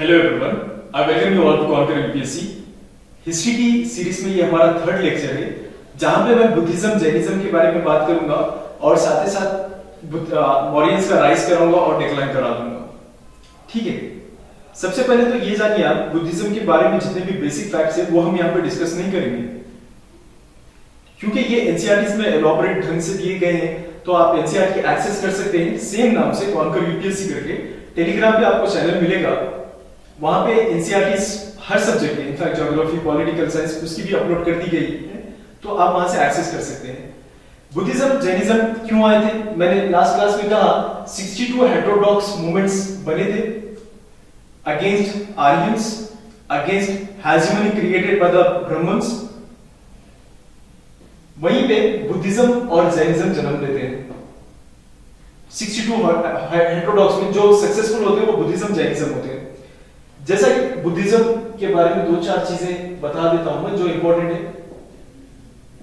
Hello everyone, I welcome you all to conquer UPSC. History की series में ये हमारा थर्ड लेक्चर है, जहां पे मैं बुद्धिज्म जैनिज्म के बारे में बात करूंगा और साथ ही साथ मौर्यंस का राइज कराऊंगा और डिक्लाइन करा दूंगा। ठीक है, सबसे पहले तो ये जानिए आप बुद्धिज्म के बारे में जितने भी बेसिक फैक्ट्स है वो हम यहाँ पे डिस्कस नहीं करेंगे, क्योंकि ये एनसीईआरटी में एलॉबरेट ढंग से दिए गए हैं। तो आप एनसीईआरटी एक्सेस कर सकते हैं सेम नाम से कॉन्कर यूपीएससी करके। टेलीग्राम पे आपको चैनल मिलेगा, वहां पे एनसीईआरटी हर सब्जेक्ट के, इनफैक्ट ज्योग्राफी, पॉलिटिकल साइंस, उसकी भी अपलोड कर दी गई है, तो आप वहां से एक्सेस कर सकते हैं। बुद्धिज्म जैनिज्म क्यों आए थे, मैंने लास्ट क्लास में कहा 62 हेटेरोडॉक्स मूवमेंट्स बने थे against Aryans, against hegemony created by the brahmins. वहीं पे बुद्धिज्म और जैनिज्म जन्म लेते हैं। 62 हेटेरोडॉक्स में जो सक्सेसफुल होते हैं वो बुद्धिज्म जैनिज्म होते हैं। जैसा कि बुद्धिज्म के बारे में दो चार चीजें बता देता हूं मैं जो इंपॉर्टेंट है,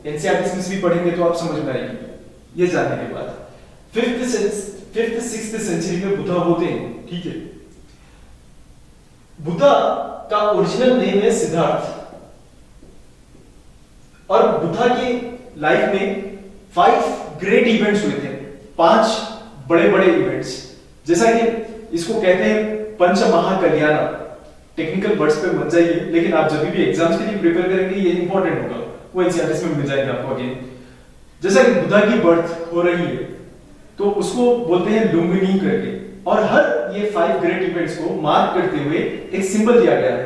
एनसीईआरटी में भी पढ़ेंगे तो आप समझ में आएगी। ये जानने के बाद 5th 6th सेंचुरी में बुद्धा होते हैं। ठीक है, बुद्धा का ओरिजिनल नेम है सिद्धार्थ, और बुद्धा की लाइफ में 5 ग्रेट इवेंट्स हुए थे, 5 बड़े बड़े इवेंट्स, जैसा कि इसको कहते हैं पंच महाकल्याण। टेक्निकल वर्ड्स पे मत जाइए, लेकिन आप जब भी एग्जाम्स के लिए प्रिपेयर करेंगे ये इंपॉर्टेंट होगा, वो एनसीईआरटी में मिल जाएगा आपको अगेन। जैसा कि बुद्धा की बर्थ हो रही है तो उसको बोलते हैं लुम्बिनी करके, और हर ये 5 ग्रेट इवेंट्स को मार्क करते हुए एक सिंबल दिया गया है।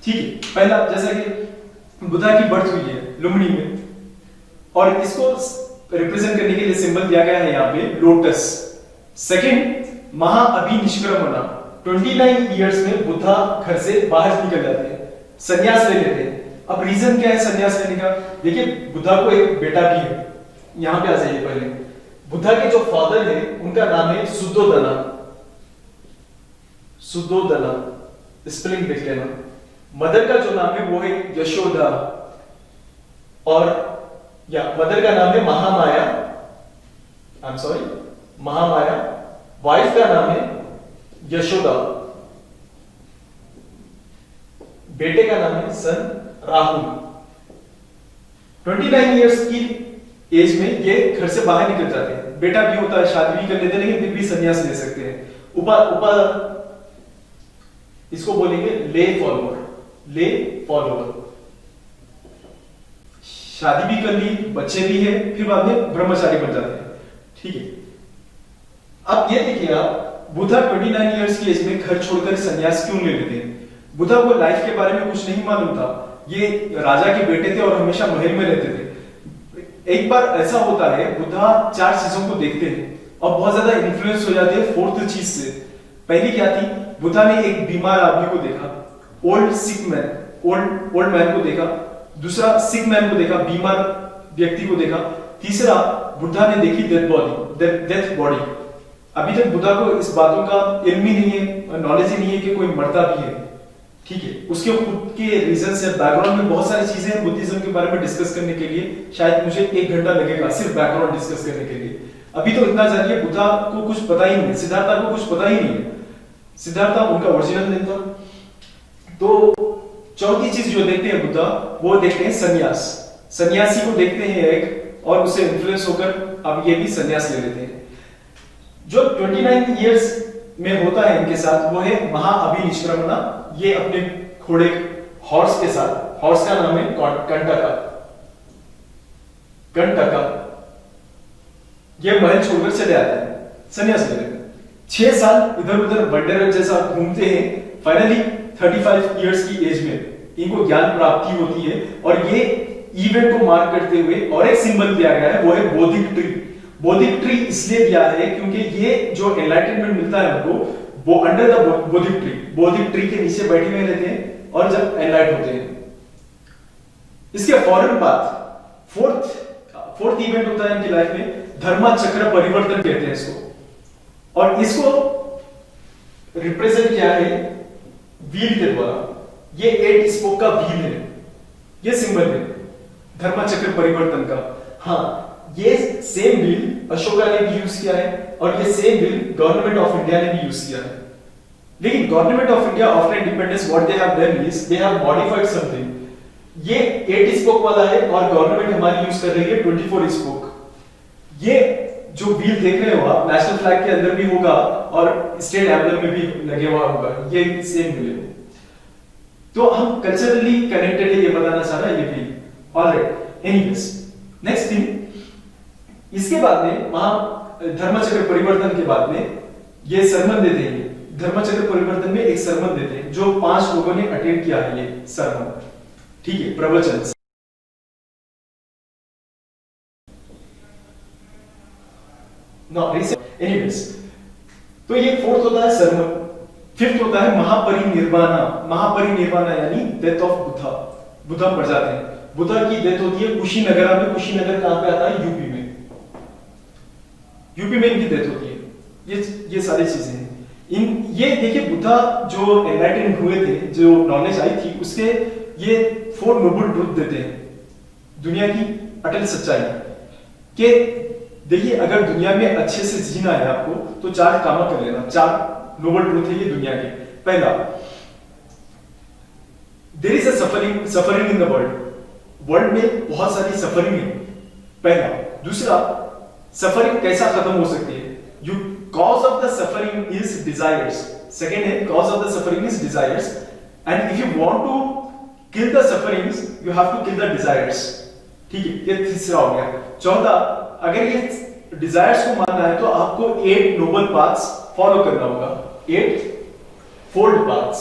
ठीक है, पहला जैसा कि बुद्धा की बर्थ हुई है लुम्बिनी में, और इसको रिप्रेजेंट करने के लिए सिंबल दिया गया है यहाँ पे लोटस। सेकंड, महाअभिनिष्क्रमण, 29 इयर्स में बुद्धा घर से बाहर निकल जाते हैं, संन्यास ले लेते हैं। अब रीजन क्या है संन्यास लेने का? देखिए, बुद्धा को एक बेटा भी है, यहां पे आ जाइए पहले। बुद्धा के जो फादर है उनका नाम है सुद्धोधना। सुद्धोधना स्पेलिंग देख लेना। मदर का जो नाम है वो है यशोदा, और या मदर का नाम है Mahamaya, I am sorry Mahamaya. Wife का नाम है यशोदा, बेटे का नाम है सन राहुल। 29 इयर्स की एज में ये घर से बाहर निकल जाते हैं। बेटा भी होता है, शादी भी कर लेते हैं, लेकिन फिर भी संन्यास ले सकते हैं। इसको बोलेंगे ले फॉलोअर, ले फॉलोअर। शादी भी कर ली, बच्चे भी है, फिर बाद में ब्रह्मचारी बन जाते हैं। ठीक है, अब ये देखिए आप, बुद्धा 29 इयर्स की एज में घर छोड़कर संन्यास क्यों ले लेते हैं? बुद्धा को लाइफ के बारे में कुछ नहीं मालूम था। ये राजा के बेटे थे और हमेशा महल में रहते थे। एक बार ऐसा होता है, बुद्धा 4 चीजों को देखते हैं और बहुत ज्यादा इन्फ्लुएंस हो जाते हैं 4th चीज से। पहली क्या थी? बुद्धा ने एक बीमार आदमी को देखा, ओल्ड सिक मैन, ओल्ड मैन को देखा। दूसरा, सिक मैन को देखा, बीमार व्यक्ति को देखा। तीसरा, बुद्धा ने देखी डेथ बॉडी। अभी तक बुद्धा को इस बातों का इल्म ही नहीं है, नॉलेज ही नहीं है कि कोई मरता भी है। ठीक है, उसके खुद के रीजन से बैकग्राउंड में बहुत सारी चीजें हैं बुद्धिज्म के बारे में डिस्कस करने के लिए। शायद मुझे 1 घंटा लगेगा सिर्फ बैकग्राउंड डिस्कस करने के लिए। अभी तो इतना जानिए, बुद्धा को कुछ पता ही नहीं, सिद्धार्था को कुछ पता ही नहीं है। सिद्धार्था उनका ओरिजिनल नेम था। तो चौथी चीज जो देखते हैं बुद्धा, वो देखते हैं संन्यास। सन्यासी को देखते हैं एक, और उससे इन्फ्लुएंस होकर अब ये भी संन्यास ले लेते हैं। जो 29 इयर्स में होता है इनके साथ, वो है महाअभिनिष्क्रमण। ये अपने घोड़े हॉर्स के साथ, हॉर्स का नाम है कंटका, कंटका। ये महल छोड़कर चले आते हैं, संन्यास ले लेते हैं। 6 साल इधर उधर बंडेर जैसा घूमते हैं। फाइनली 35 इयर्स की एज में इनको ज्ञान प्राप्ति होती है, और ये इवेंट को मार्क करते हुए और एक सिंबल दिया गया है, वो है बोधिक ट्री। बोधिक ट्री इसलिए दिया है क्योंकि ये जो एनलाइटनमेंट मिलता है उनको, वो अंडर द बोधिक ट्री के नीचे बैठे हुए रहते हैं और जब एनलाइट होते हैं। इसके फौरन बाद 4th इवेंट होता है इनकी लाइफ में, धर्मा चक्र परिवर्तन कहते हैं इसको, और इसको रिप्रेजेंट किया है व्हील के द्वारा। ये 8 स्पोक का व्हील है, ये सिंबल है धर्मा चक्र परिवर्तन का। हाँ, ये सेम व्हील अशोका ने भी यूज किया है, और ये same wheel government of India ने भी यूज किया है। लेकिन government of India after independence what they have done is they have modified something. ये 8 स्पोक वाला है और गवर्नमेंट हमारी यूज कर रही है 24 स्पोक। ये जो व्हील देख रहे हो आप नेशनल फ्लैग के अंदर भी होगा और स्टेट एम्बलम में भी लगे हुआ होगा, ये सेम व्हील है। तो हम कल्चरली कनेक्टेड है, ये बताना चाह रहा है ये wheel. Alright, anyways next thing, इसके बाद में वहां धर्मचक्र परिवर्तन के बाद में ये सरमन देते हैं। धर्मचक्र परिवर्तन में एक सरमन देते हैं जो 5 लोगों ने अटेंड किया है, ये सरमन, ठीक है, प्रवचन। एनीवेज, तो ये फोर्थ होता है सरमन। फिफ्थ होता है महापरिनिर्वाणा। महापरिनिर्वाणा यानी डेथ ऑफ बुद्धा। बुद्धा मर जाते हैं। बुद्धा की डेथ होती है कुशीनगर में। कुशीनगर कहां पे आता है? यूपी में। यूपी में इनकी डेथ होती है। ये सारी चीजें हैं। ये देखिए, बुद्धा जो एनलाइटेंड हुए थे, जो नॉलेज आई थी, उसके ये 4 नोबल ट्रूथ देते हैं, दुनिया की अटल सच्चाई के। देखिए, अगर दुनिया में अच्छे से जीना है आपको तो 4 काम कर लेना। 4 नोबल ट्रूथ है ये दुनिया के। पहला, there is a suffering in the world में बहुत सारी सफरिंग है, पहला। दूसरा, सफरिंग कैसा खत्म हो सकती है? You cause of the suffering is desires. Second है, cause of the suffering is desires, and if you want to kill the sufferings you have to kill the desires. ठीक है, ये तीसरा हो गया। चौथा, अगर ये डिजायर्स को मानना है तो आपको 8 नोबल पाथ्स फॉलो करना होगा। 8 फोल्ड पाथ्स।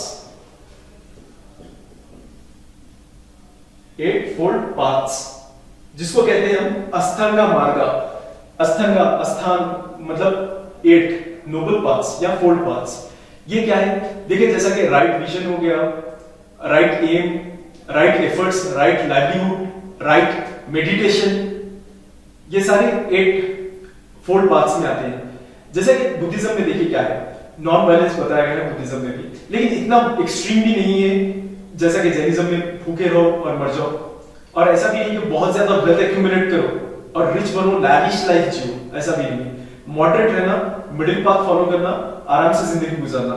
8 फोल्ड पाथ्स जिसको कहते हैं हम अष्टांगा मार्ग। अष्टांग मतलब 8 नोबल पाथ्स या फोल्ड पाथ्स। ये क्या है? देखिए, जैसा कि राइट विजन हो गया, right aim, right efforts, right livelihood, right meditation, ये सारे 8 फोल्ड पाथ्स में आते हैं। जैसे कि बुद्धिज्म में देखिए क्या है, नॉन वायलेंस बताया गया है बुद्धिज्म में भी, लेकिन इतना एक्सट्रीम भी नहीं है जैसा कि जैनिज्म में भूखे रहो और मर जाओ, और ऐसा भी नहीं कि बहुत ज्यादा वेल्थ एक्यूमुलेट करो और रिच बनो, लैविश लाइफ जियो, ऐसा भी नहीं। मॉडरेट रहना, मिडिल पाथ फॉलो करना, आराम से जिंदगी गुजारना।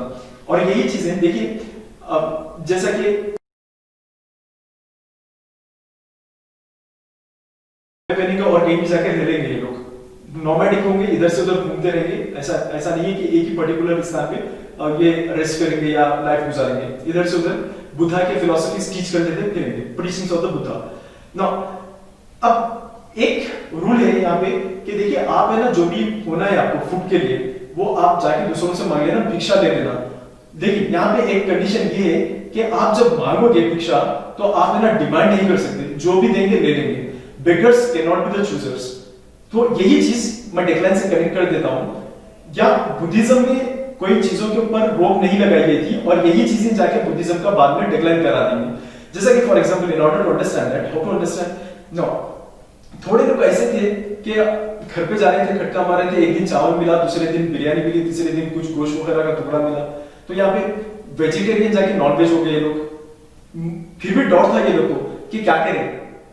और यही चीजें देखिए, जैसा कि करेंगे और कहीं भी जाकर रहेंगे, ये लोग नोमैडिक होंगे, इधर से उधर घूमते रहेंगे। ऐसा नहीं है कि एक ही पर्टिकुलर स्थान पे ये रेस्ट करेंगे या लाइफ गुजारेंगे, इधर से उधर बुद्धा के फिलॉसफीज टीच करते थे, फिरेंगे, preachings of the Buddha. Now, अब एक रूल है यहाँ पे कि देखिए, आप है ना, जो भी होना है आपको फूड के लिए, वो आप जाके दूसरों से मांग लेना, भिक्षा ले लेना। देखिए, यहाँ पे एक कंडीशन ये है कि आप जब मांगोगे भिक्षा तो आप है ना डिमांड नहीं कर सकते, जो भी देंगे ले लेंगे। beggars cannot be the choosers। तो यही चीज मैं डेक्लाइन से कनेक्ट कर देता हूं। या बुद्धिज्म में कोई चीजों के ऊपर रोक नहीं लगाई गई थी और यही चीजें जाके बुद्धिज्म का बाद में डेक्लाइन करा देंगे। जैसा कि for example, in order to understand that, how to understand, no, थोड़े लोग ऐसे थे कि घर पे जा रहे थे, खटका मार रहे थे, एक दिन चावल मिला, दूसरे दिन बिरयानी मिली, तीसरे दिन कुछ गोश्त वगैरह का टुकड़ा मिला, तो यहाँ पे वेजिटेरियन जाके नॉन वेज हो गए लोग। फिर भी डाउट था ये लोग को कि क्या करें,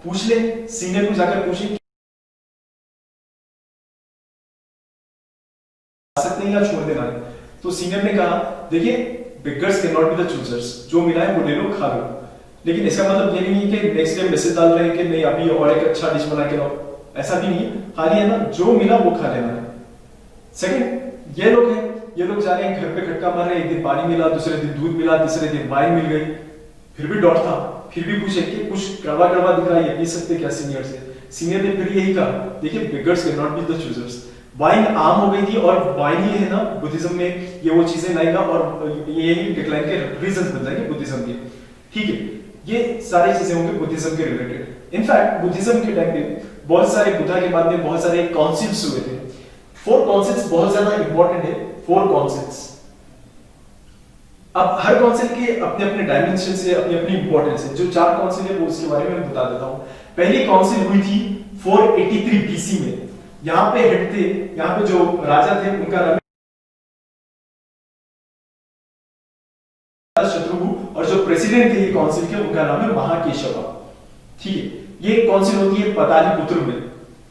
पूछ ले, सीनियर को जाकर पूछे सकते हैं या छोड़ देना है। तो सीनियर ने कहा, देखिए, beggars cannot be the choosers, जो मिला है वो ले लो, खा लो। लेकिन इसका मतलब ये नहीं है कि नेक्स्ट डे मैसेज डाल रहे हैं कि नहीं अभी और एक अच्छा डिश बना के लाओ, ऐसा भी नहीं है। खाली है ना, जो मिला वो खा लेना है। सेकंड, ये लोग हैं, ये लोग जा रहे हैं घर पे खटका मार रहे हैं, एक दिन पानी मिला, दूसरे दिन दूध मिला, तीसरे दिन वाइन मिल गई, फिर भी डाउट था, फिर भी पूछे कि कुछ कड़वा कड़वा दिख रहा है, ये पी सकते क्या सीनियर से? सीनियर ने फिर यही कहा, देखिए, beggars cannot be the choosers। Wine आम हो गई थी और वाइन ही है ना बुद्धिज्म में, ये वो चीजें लाएगा और ये डिक्लाइन के रीजंस बन जाएंगे बुद्धिज्म के। ठीक है, ये सारी चीजें होंगी बुद्धिज्म के रिलेटेड। इनफैक्ट बुद्धिज्म के टाइम पे बहुत सारे, बुद्धा के बाद में बहुत सारे काउंसिल्स हुए थे। 4 काउंसिल्स बहुत ज्यादा इंपॉर्टेंट है, 4 काउंसिल्स। अब हर काउंसिल के अपने अपने डायमेंशन से अपनी अपनी इंपॉर्टेंस है। जो 4 काउंसिल है वो उसके बारे में मैं बता देता हूं। पहली काउंसिल हुई थी 483 बीसी में। यहां पे हेड थे, यहां पे जो राजा थे उनका नाम शत्रुघ्न, और जो प्रेसिडेंट थे ये काउंसिल के उनका नाम है महाकेशवा। ठीक है, ये काउंसिल होती है पाटलिपुत्र में।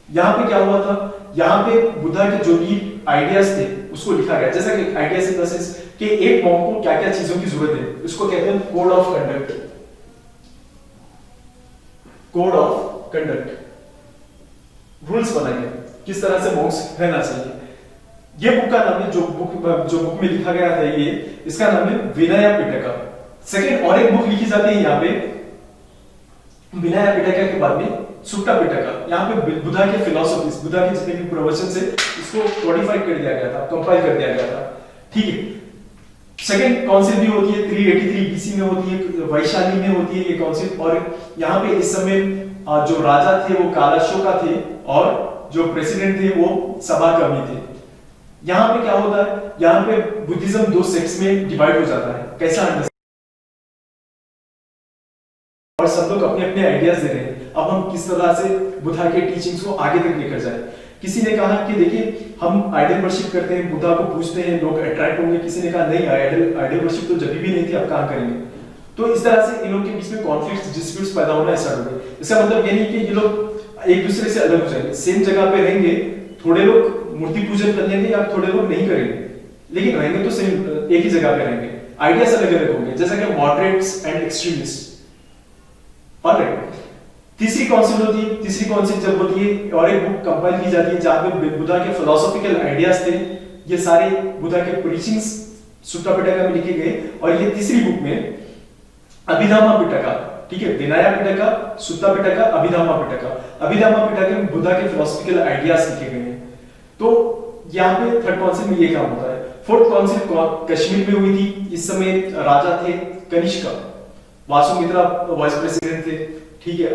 यहां पे क्या हुआ था, यहां पे बुद्धा के जो भी आइडियाज थे उसको लिखा गया। जैसा कि आइडियाज इन द सेंस कि एक मॉन्क को क्या क्या चीजों की जरूरत है, उसको कहते हैं code of conduct. Code of conduct, rules बनाए गए किस तरह से मॉन्क्स रहना चाहिए। ये बुक का नाम है, जो बुक में लिखा गया था ये, इसका नाम है विनया पिटका। सेकंड और एक बुक लिखी जाती है यहाँ पे विनया पिटका के बाद में सुट्टा पिटका। यहाँ पे बुद्धा के फिलोसॉफीज, बुद्धा के जितने भी प्रवचन से इसको कोडिफाई कर दिया गया था, कंपाइल कर दिया गया था। ठीक है। सेकंड काउंसिल भी होती है 383 बीसी में होती है, वैशाली में होती है ये काउंसिल। और यहाँ पे इस समय जो राजा थे वो कालाशोका थे और जो प्रेसिडेंट थे वो सभाकर्मी थे। यहाँ पे क्या होता है, यहाँ पे बुद्धिज्म दो सेक्ट्स में डिवाइड हो जाता है। कैसा अंडरस्टैंड, और सब लोग अपने अपने आइडियाज दे रहे हैं। अब हम किस तरह से बुद्धा के टीचिंग्स को आगे तक लेकर जाए। किसी ने कहा कि देखिए हम आइडल वर्शिप करते हैं, बुद्धा को पूछते हैं, लोग अट्रैक्ट होंगे। किसी ने कहा नहीं, आइडल वर्शिप तो जब भी नहीं थी, अब कहां करेंगे। तो इस तरह से इन लोगों के बीच में कॉन्फ्लिक्ट्स, डिस्प्यूट्स पैदा होना स्टार्ट हो गए। इसका मतलब ये नहीं कि ये लोग एक दूसरे से अलग हो जाएंगे, सेम जगह पे रहेंगे। थोड़े लोग मूर्ति पूजन कर लेंगे या थोड़े लोग नहीं करेंगे, लेकिन रहेंगे तो सेम एक ही जगह पे रहेंगे। आइडियाज अलग अलग होंगे, जैसा कि मॉडरेट्स एंड एक्सट्रीमिस्ट। ऑलराइट, तीसरी काउंसिल होती है। तीसरी काउंसिल जब होती है और एक बुक कंपाइल की जाती है जहां पे बुद्धा के फिलोसॉफिकल आइडियाज थे, ये सारे बुद्धा के प्रीचिंग्स सुट्टा पिटका में लिखे गए। और ये तीसरी बुक में अभिधामा पिटका, ठीक है, विनया पिटका, सुट्टा पिटका, अभिधामा पिटका। अभिधामा पिटका में बुद्धा के फिलोसॉफिकल आइडियाज लिखे गए हैं। तो यहाँ पे थर्ड काउंसिल में ये काम होता है। फोर्थ काउंसिल कश्मीर में हुई थी। इस समय राजा थे कनिष्का, वासुमित्रा वाइस प्रेसिडेंट थे। ठीक है,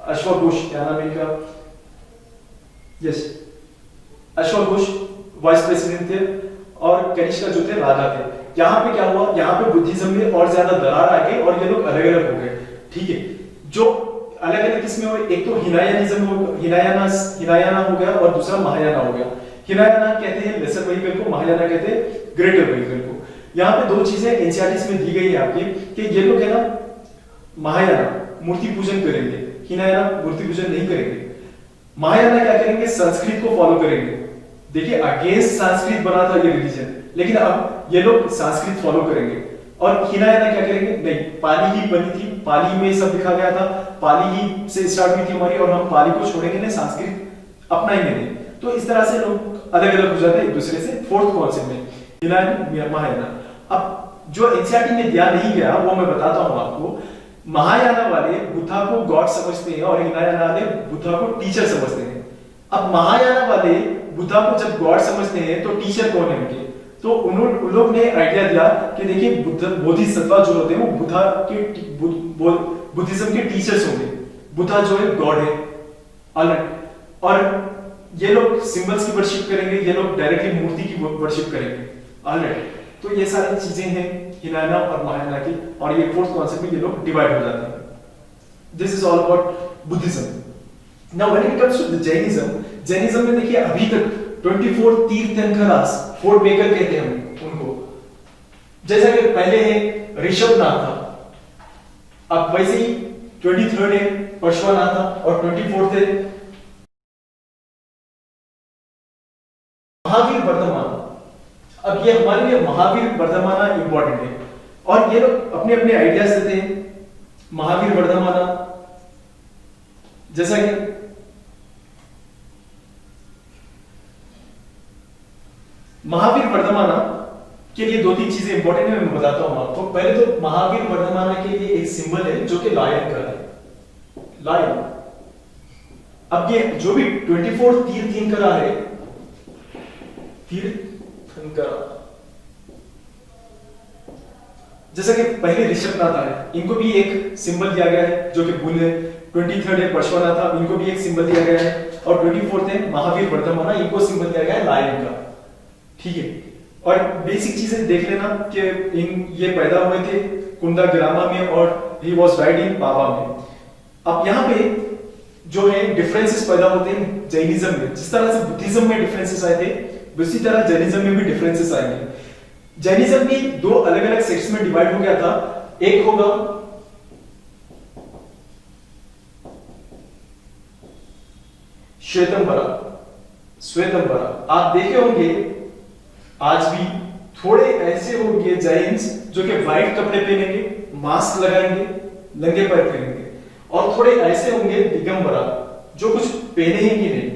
अश्वघोष, क्या नाम है इनका, यस, अश्वघोष वाइस प्रेसिडेंट थे और कनिष्का जो थे राजा थे। यहाँ पे क्या हुआ, यहाँ पे बुद्धिज्म में और ज्यादा दरार आ गई और ये लोग अलग अलग हो गए। ठीक है, जो अलग अलग किस्में हुए, एक तो हिनायानिज्म हो, हिनायाना हो गया और दूसरा महायाना हो गया। हिनायाना कहते हैं लेसर व्हीकल को, महायाना कहते हैं ग्रेटर व्हीकल को। यहाँ पे दो चीजें एनसीईआरटी में दी गई है आपके कि ये लोग है ना महायाना मूर्ति पूजन करेंगे, हिनायाना मूर्ति पूजन नहीं करेंगे। महायाना क्या करेंगे, संस्कृत को फॉलो करेंगे। देखिए अगेंस्ट संस्कृत बना था ये रिलीजन, लेकिन अब ये लोग संस्कृत फॉलो करेंगे। और हिनायाना क्या करेंगे, नहीं, पाली ही बनी थी, पाली में सब लिखा गया था, पाली ही से स्टार्ट हुई थी हमारी, और हम पाली को छोड़ेंगे नहीं, संस्कृत अपनाएंगे नहीं। तो इस तरह से लोग अलग अलग हो जाते हैं एक दूसरे से। फोर्थ कॉन्सेप्ट में हिनायाना, महायाना। अब जो एनसीईआरटी में दिया नहीं गया वो मैं बताता हूं आपको। महायाना वाले बुद्धा को गॉड समझते हैं और हिनायाना वाले बुद्धा को टीचर समझते हैं। अब महायाना वाले बुद्धा को जब गॉड समझते हैं तो टीचर कौन है उनके, तो उन लोग ने आइडिया दिया कि देखिए बोधिसत्व जो होते हैं वो बुद्धा के बुद्धिज्म के टीचर्स होंगे। बुद्धा जो है गॉड है, ऑलराइट। और ये लोग सिंबल्स की वर्शिप करेंगे, ये लोग डायरेक्टली मूर्ति की वर्शिप करेंगे, ऑलराइट। तो ये सारी चीजें हैं हिनायाना और महायाना की, और ये फोर्थ कॉन्सेप्ट में ये लोग डिवाइड हो जाते हैं। This is all about Buddhism. Now when it comes to the Jainism, Jainism में देखिए अभी तक 24 तीर्थंकरास, फोर्ट मेकर कहते हैं हम उनको। जैसा कि पहले है ऋषभनाथ, अब वैसे ही 23rd है पार्श्वनाथ और 24th है महावीर वर्धमान। अब ये हमारे लिए महावीर वर्धमाना इंपॉर्टेंट है, और ये लोग अपने अपने आइडियाज देते हैं। महावीर वर्धमाना, जैसा कि महावीर वर्धमाना के लिए दो तीन चीजें इंपॉर्टेंट है, मैं बताता हूं आपको। पहले तो महावीर वर्धमाना के लिए एक सिंबल है जो कि लायन का है, लायन। अब ये जो भी 24 तीर्थंकरा है, तीर्थंकरा, जैसा कि पहले ऋषभनाथ है, इनको भी एक सिंबल दिया गया है जो कि बुल है। 23rd है पार्श्वनाथ, इनको भी एक सिंबल दिया गया है। और 24th है महावीर वर्धमाना, इनको सिंबल दिया गया है लायन का। ठीक है, और बेसिक चीजें देख लेना कि ये पैदा हुए थे कुंदाग्रामा में और ही वाज डाइड इन पावा में। अब यहाँ पे जो है डिफरेंसेस पैदा होते हैं जैनिज्म में। जिस तरह से बुद्धिज्म में डिफरेंसेस आए थे, उसी तरह जैनिज्म में भी डिफरेंसेस आएंगे। जैनिज्म भी दो अलग अलग सेक्ट्स में डिवाइड हो गया था। एक होगा श्वेतंबरा, श्वेतंबरा। आप देखे होंगे आज भी थोड़े ऐसे होंगे जैन्स जो कि व्हाइट कपड़े पहनेंगे, मास्क लगाएंगे, नंगे पैर फिरेंगे, और थोड़े ऐसे होंगे दिगंबरा जो कुछ पहने ही नहीं।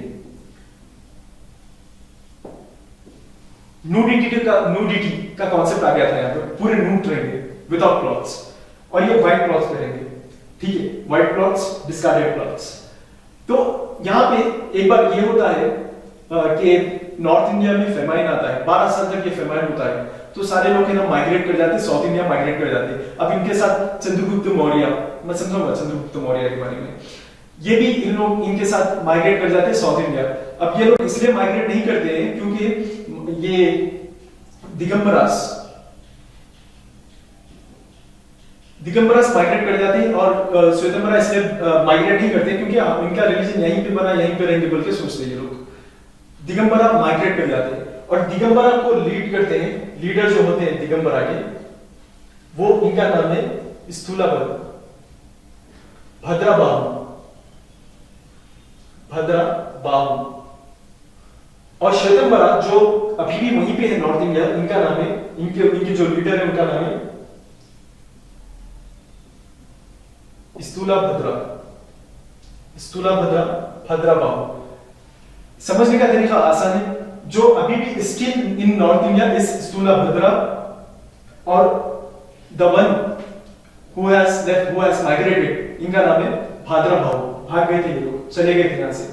नूडिटी का कॉन्सेप्ट आ गया था यहाँ पे, पूरे नूड रहेंगे विदाउट क्लॉथ्स, और ये व्हाइट क्लॉथ्स पहनेंगे, ठीक है, व्हाइट क्लॉथ्स, डिस्कार्डेड क्लॉथ्स। तो यहाँ पे एक बार ये होता है कि नॉर्थ इंडिया में फेमाइन आता है, 12 साल तक ये फेमाइन होता है, तो सारे लोग है ना माइग्रेट कर जाते हैं, साउथ इंडिया माइग्रेट कर जाते हैं। अब इनके साथ चंद्रगुप्त मौर्य, मैं समझाऊंगा चंद्रगुप्त मौर्य के बारे में, ये भी इन लोग इनके साथ माइग्रेट कर जाते हैं साउथ इंडिया। अब ये लोग इसलिए माइग्रेट नहीं करते हैं क्योंकि ये दिगंबरास माइग्रेट कर जाते हैं, और श्वेतंबरा इसलिए माइग्रेट नहीं करते क्योंकि इनका रिलीजन यहीं पे बना, यहीं पे रहेंगे बोल के सोचते हैं ये लोग। दिगंबरा माइग्रेट कर जाते हैं, और दिगंबरा को लीड करते हैं, लीडर जो होते हैं दिगंबरा के, वो इनका नाम है स्थूलाभद्र, भद्राबाहु। और श्वेतंबरा जो अभी भी वहीं पे है नॉर्थ इंडिया, इनका नाम है, इनके जो लीडर है उनका नाम है स्थूलाभद्रा, भद्राबाहु। समझने का तरीका आसान है, जो अभी भी still in north India is Sthulabhadra, और the one who has migrated, इनका नाम है भाद्राबाहु। भाग गए थे ये लोग, चले गए थे यहां से,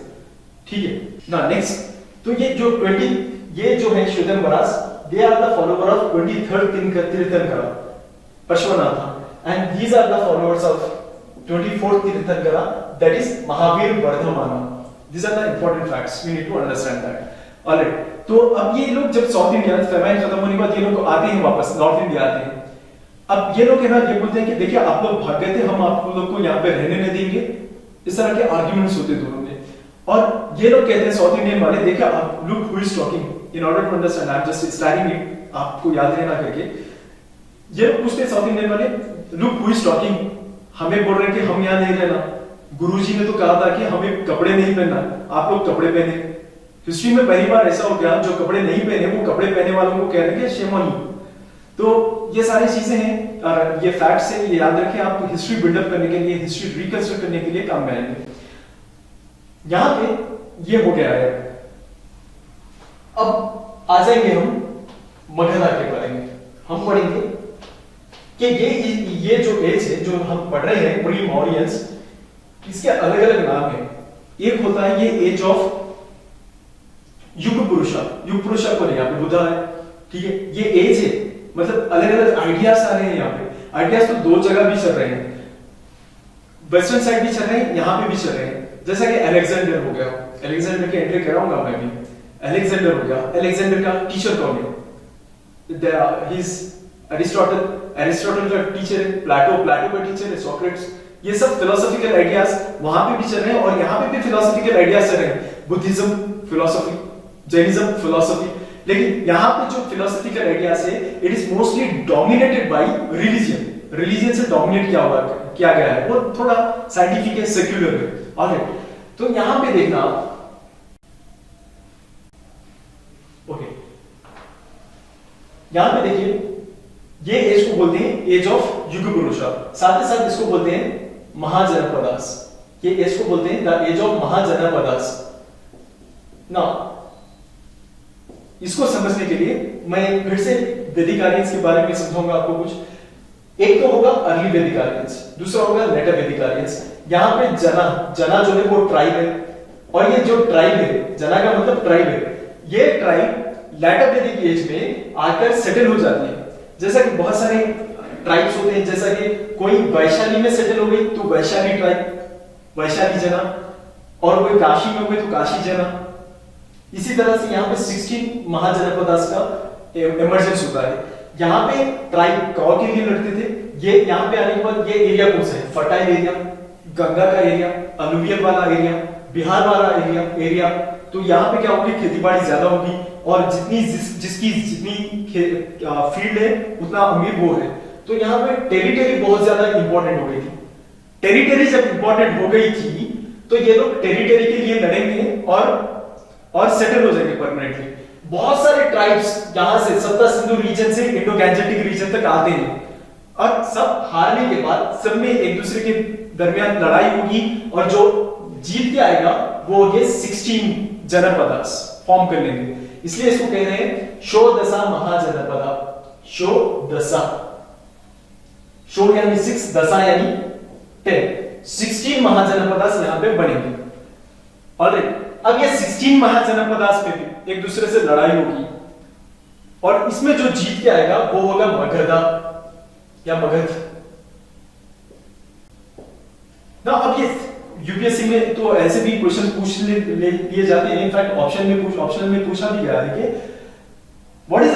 ठीक है ना। नेक्स्ट, तो ये जो 20 ये जो है Svetambaras, they are the follower of 23rd tirthankara Parshvanatha, and these are the followers of 24th tirthankara, that is Mahavira Vardhamana. These are the important facts. We need to understand that. Alright. तो अब ये लोग जब साउथ इंडिया फेमाइन खत्म होने के बाद ये लोग आते हैं वापस नॉर्थ इंडिया आते हैं। अब ये लोग है ना ये बोलते हैं कि देखिए आप लोग भाग गए थे, हम आप लोग को यहाँ पे रहने नहीं देंगे। इस तरह के आर्ग्यूमेंट्स होते दोनों में, और ये लोग कहते हैं साउथ इंडियन वाले, देखिए आप look who is talking in order to understand, I am just styling it, आपको याद रहना करके। ये लोग पूछते हैं साउथ इंडियन वाले, लुक हु इज टॉकिंग, हमें बोल रहे हैं कि हम यहाँ नहीं रहना, गुरुजी ने तो कहा था कि हमें कपड़े नहीं पहनना, आप लोग कपड़े पहने। हिस्ट्री में पहली बार ऐसा हो गया, जो कपड़े नहीं पहने वो कपड़े पहने वालों को कह रहे हैं शेम ऑन यू। तो ये सारी चीजें हैं, ये फैक्ट्स हैं, ये याद रखें, आपको हिस्ट्री बिल्डअप करने के लिए, हिस्ट्री रिकंस्ट्रक्ट करने के लिए काम में आएंगे। यहां पे ये हो गया है। अब आ जाएंगे हम मगधा के बारे में। हम पढ़ेंगे कि ये जो एज है जो हम पढ़ रहे हैं प्री मौर्यंस, इसके अलग अलग नाम है। एक होता है ये एज ऑफ युग पुरुषा, युग पुरुषा पर यहाँ पे बुधा है, ठीक है। ये एज है, मतलब अलग अलग आइडियाज आ रहे हैं यहाँ पे। आइडियाज तो दो जगह भी चल रहे हैं, वेस्टर्न साइड भी चल रहे हैं, यहाँ पे भी चल रहे हैं। जैसा कि अलेक्जेंडर हो गया, अलेक्जेंडर के एंट्री कराऊंगा मैं भी। अलेक्जेंडर हो गया, अलेक्जेंडर का टीचर कौन है? एरिस्टोटल का टीचर है, प्लेटो का टीचर है, सोक्रेट्स। ये सब फिलोसॉफिकल आइडियाज वहां पे भी चल रहे हैं, और यहाँ पे भी फिलोसॉफिकल आइडियाज चल रहे हैं। बुद्धिज्म फिलोसॉफी, जैनिज्म फिलोसॉफी, लेकिन यहाँ पे जो फिलोसॉफिकल आइडियाज है, it is mostly dominated by religion. Religion से डोमिनेट किया गया है, वो थोड़ा साइंटिफिक है, सेक्युलर है। ऑलराइट, तो यहां पे देखना, ओके, यहां पे देखिए, ये एज को बोलते हैं एज ऑफ युग पुरुषा। साथ ही साथ इसको बोलते हैं महाजनपदास। ये एज को बोलते हैं द एज ऑफ महाजनपदास। ना इसको समझने के लिए मैं फिर से वैदिक आर्यंस के बारे में समझाऊंगा आपको कुछ। एक तो होगा अर्ली वैदिक आर्यंस, दूसरा होगा लेटर वैदिक आर्यंस। यहाँ पे जना जो है वो ट्राइब है, और ये जो ट्राइब है, जना का मतलब ट्राइब है, ये ट्राइब लेटर वैदिक एज में आकर सेटल हो जाती है। जैसा कि बहुत सारे ट्राइब्स होते हैं, जैसा कि कोई वैशाली में सेटल हो गई तो वैशाली ट्राइब, वैशाली जना, और कोई काशी में हो गई तो काशी जना। इसी तरह से यहाँ पे 16 महाजनपदास का इमर्जेंस होता है। यहाँ पे ट्राइब क्रॉ के लिए लड़ते थे। ये यहाँ पे आने के बाद ये एरिया कौन सा है? फर्टाइल एरिया, गंगा का एरिया, अलुवियल वाला एरिया, बिहार वाला एरिया। तो यहाँ पे क्या होगी, खेती बाड़ी ज्यादा होगी, और जिसकी जितनी फील्ड है उतना अमीर वो है। तो यहाँ पे टेरिटरी बहुत ज्यादा इंपॉर्टेंट हो गई थी। टेरिटरी जब इंपॉर्टेंट हो गई थी तो ये लोग टेरिटरी के लिए लड़ेंगे, और और सेटल हो जाएंगे परमानेंटली। बहुत सारे ट्राइब्स यहां से सप्ता सिंधु रीजन से इंडो गैंजेटिक रीजन तक आते हैं और सब हारने के बाद सब में एक दूसरे के दरमियान लड़ाई होगी और जो जीत के आएगा वो ये 16 जनपदास फॉर्म कर लेंगे। इसलिए इसको कह रहे हैं षोडशा महाजनपदा। षोडशा, शो यानी 6, दशा यानी 10, 16 महाजनपदास यहां पे बनेंगे। ऑलराइट, अब ये 16 महाजनपदास में भी एक दूसरे से लड़ाई होगी और इसमें जो जीत के आएगा वो होगा मगधा या मगध ना। अब ये यूपीएससी में तो ऐसे भी क्वेश्चन पूछ लिए जाते हैं, इनफैक्ट ऑप्शन में पूछा भी गया है कि what is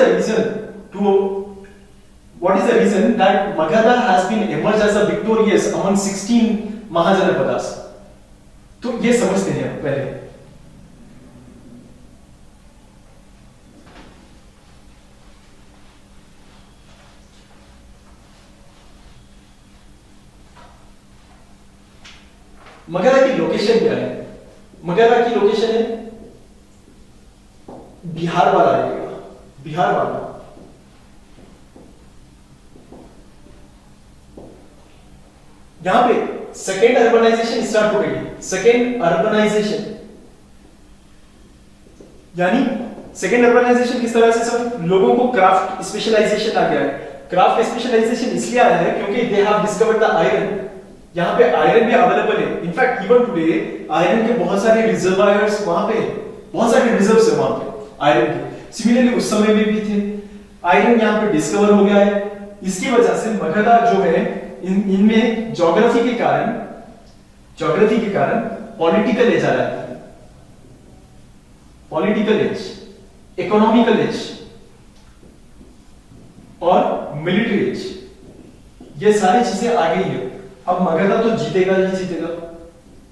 the reason that Magadha has been emerged as a victorious among 16 mahajanapadas. तो ये समझते हैं पहले। मगधा की लोकेशन क्या है? मगधा की लोकेशन है बिहार वाला एरिया, बिहार वाला। यहां पे सेकेंड अर्बनाइजेशन स्टार्ट हो गई। सेकेंड अर्बनाइजेशन यानी सेकेंड अर्बनाइजेशन किस तरह से? सब लोगों को क्राफ्ट स्पेशलाइजेशन आ गया है। क्राफ्ट स्पेशलाइजेशन इसलिए आया है क्योंकि they have discovered the iron. यहां पे आयरन भी अवेलेबल है। इनफैक्ट इवन टुडे आयरन के बहुत सारे रिजर्वायर्स वहां पे, बहुत सारे रिजर्व्स है वहां पे आयरन के। सिमिलरली उस समय में भी थे। आयरन यहां पे डिस्कवर हो गया है। इसकी वजह से मगधा जो है इनमें ज्योग्राफी के कारण पॉलिटिकल एज आ जाती है, पॉलिटिकल एज, इकोनॉमिकल एज और मिलिट्री एज, ये सारी चीजें आ गई है। अब मगधा तो जीतेगा ही जीतेगा,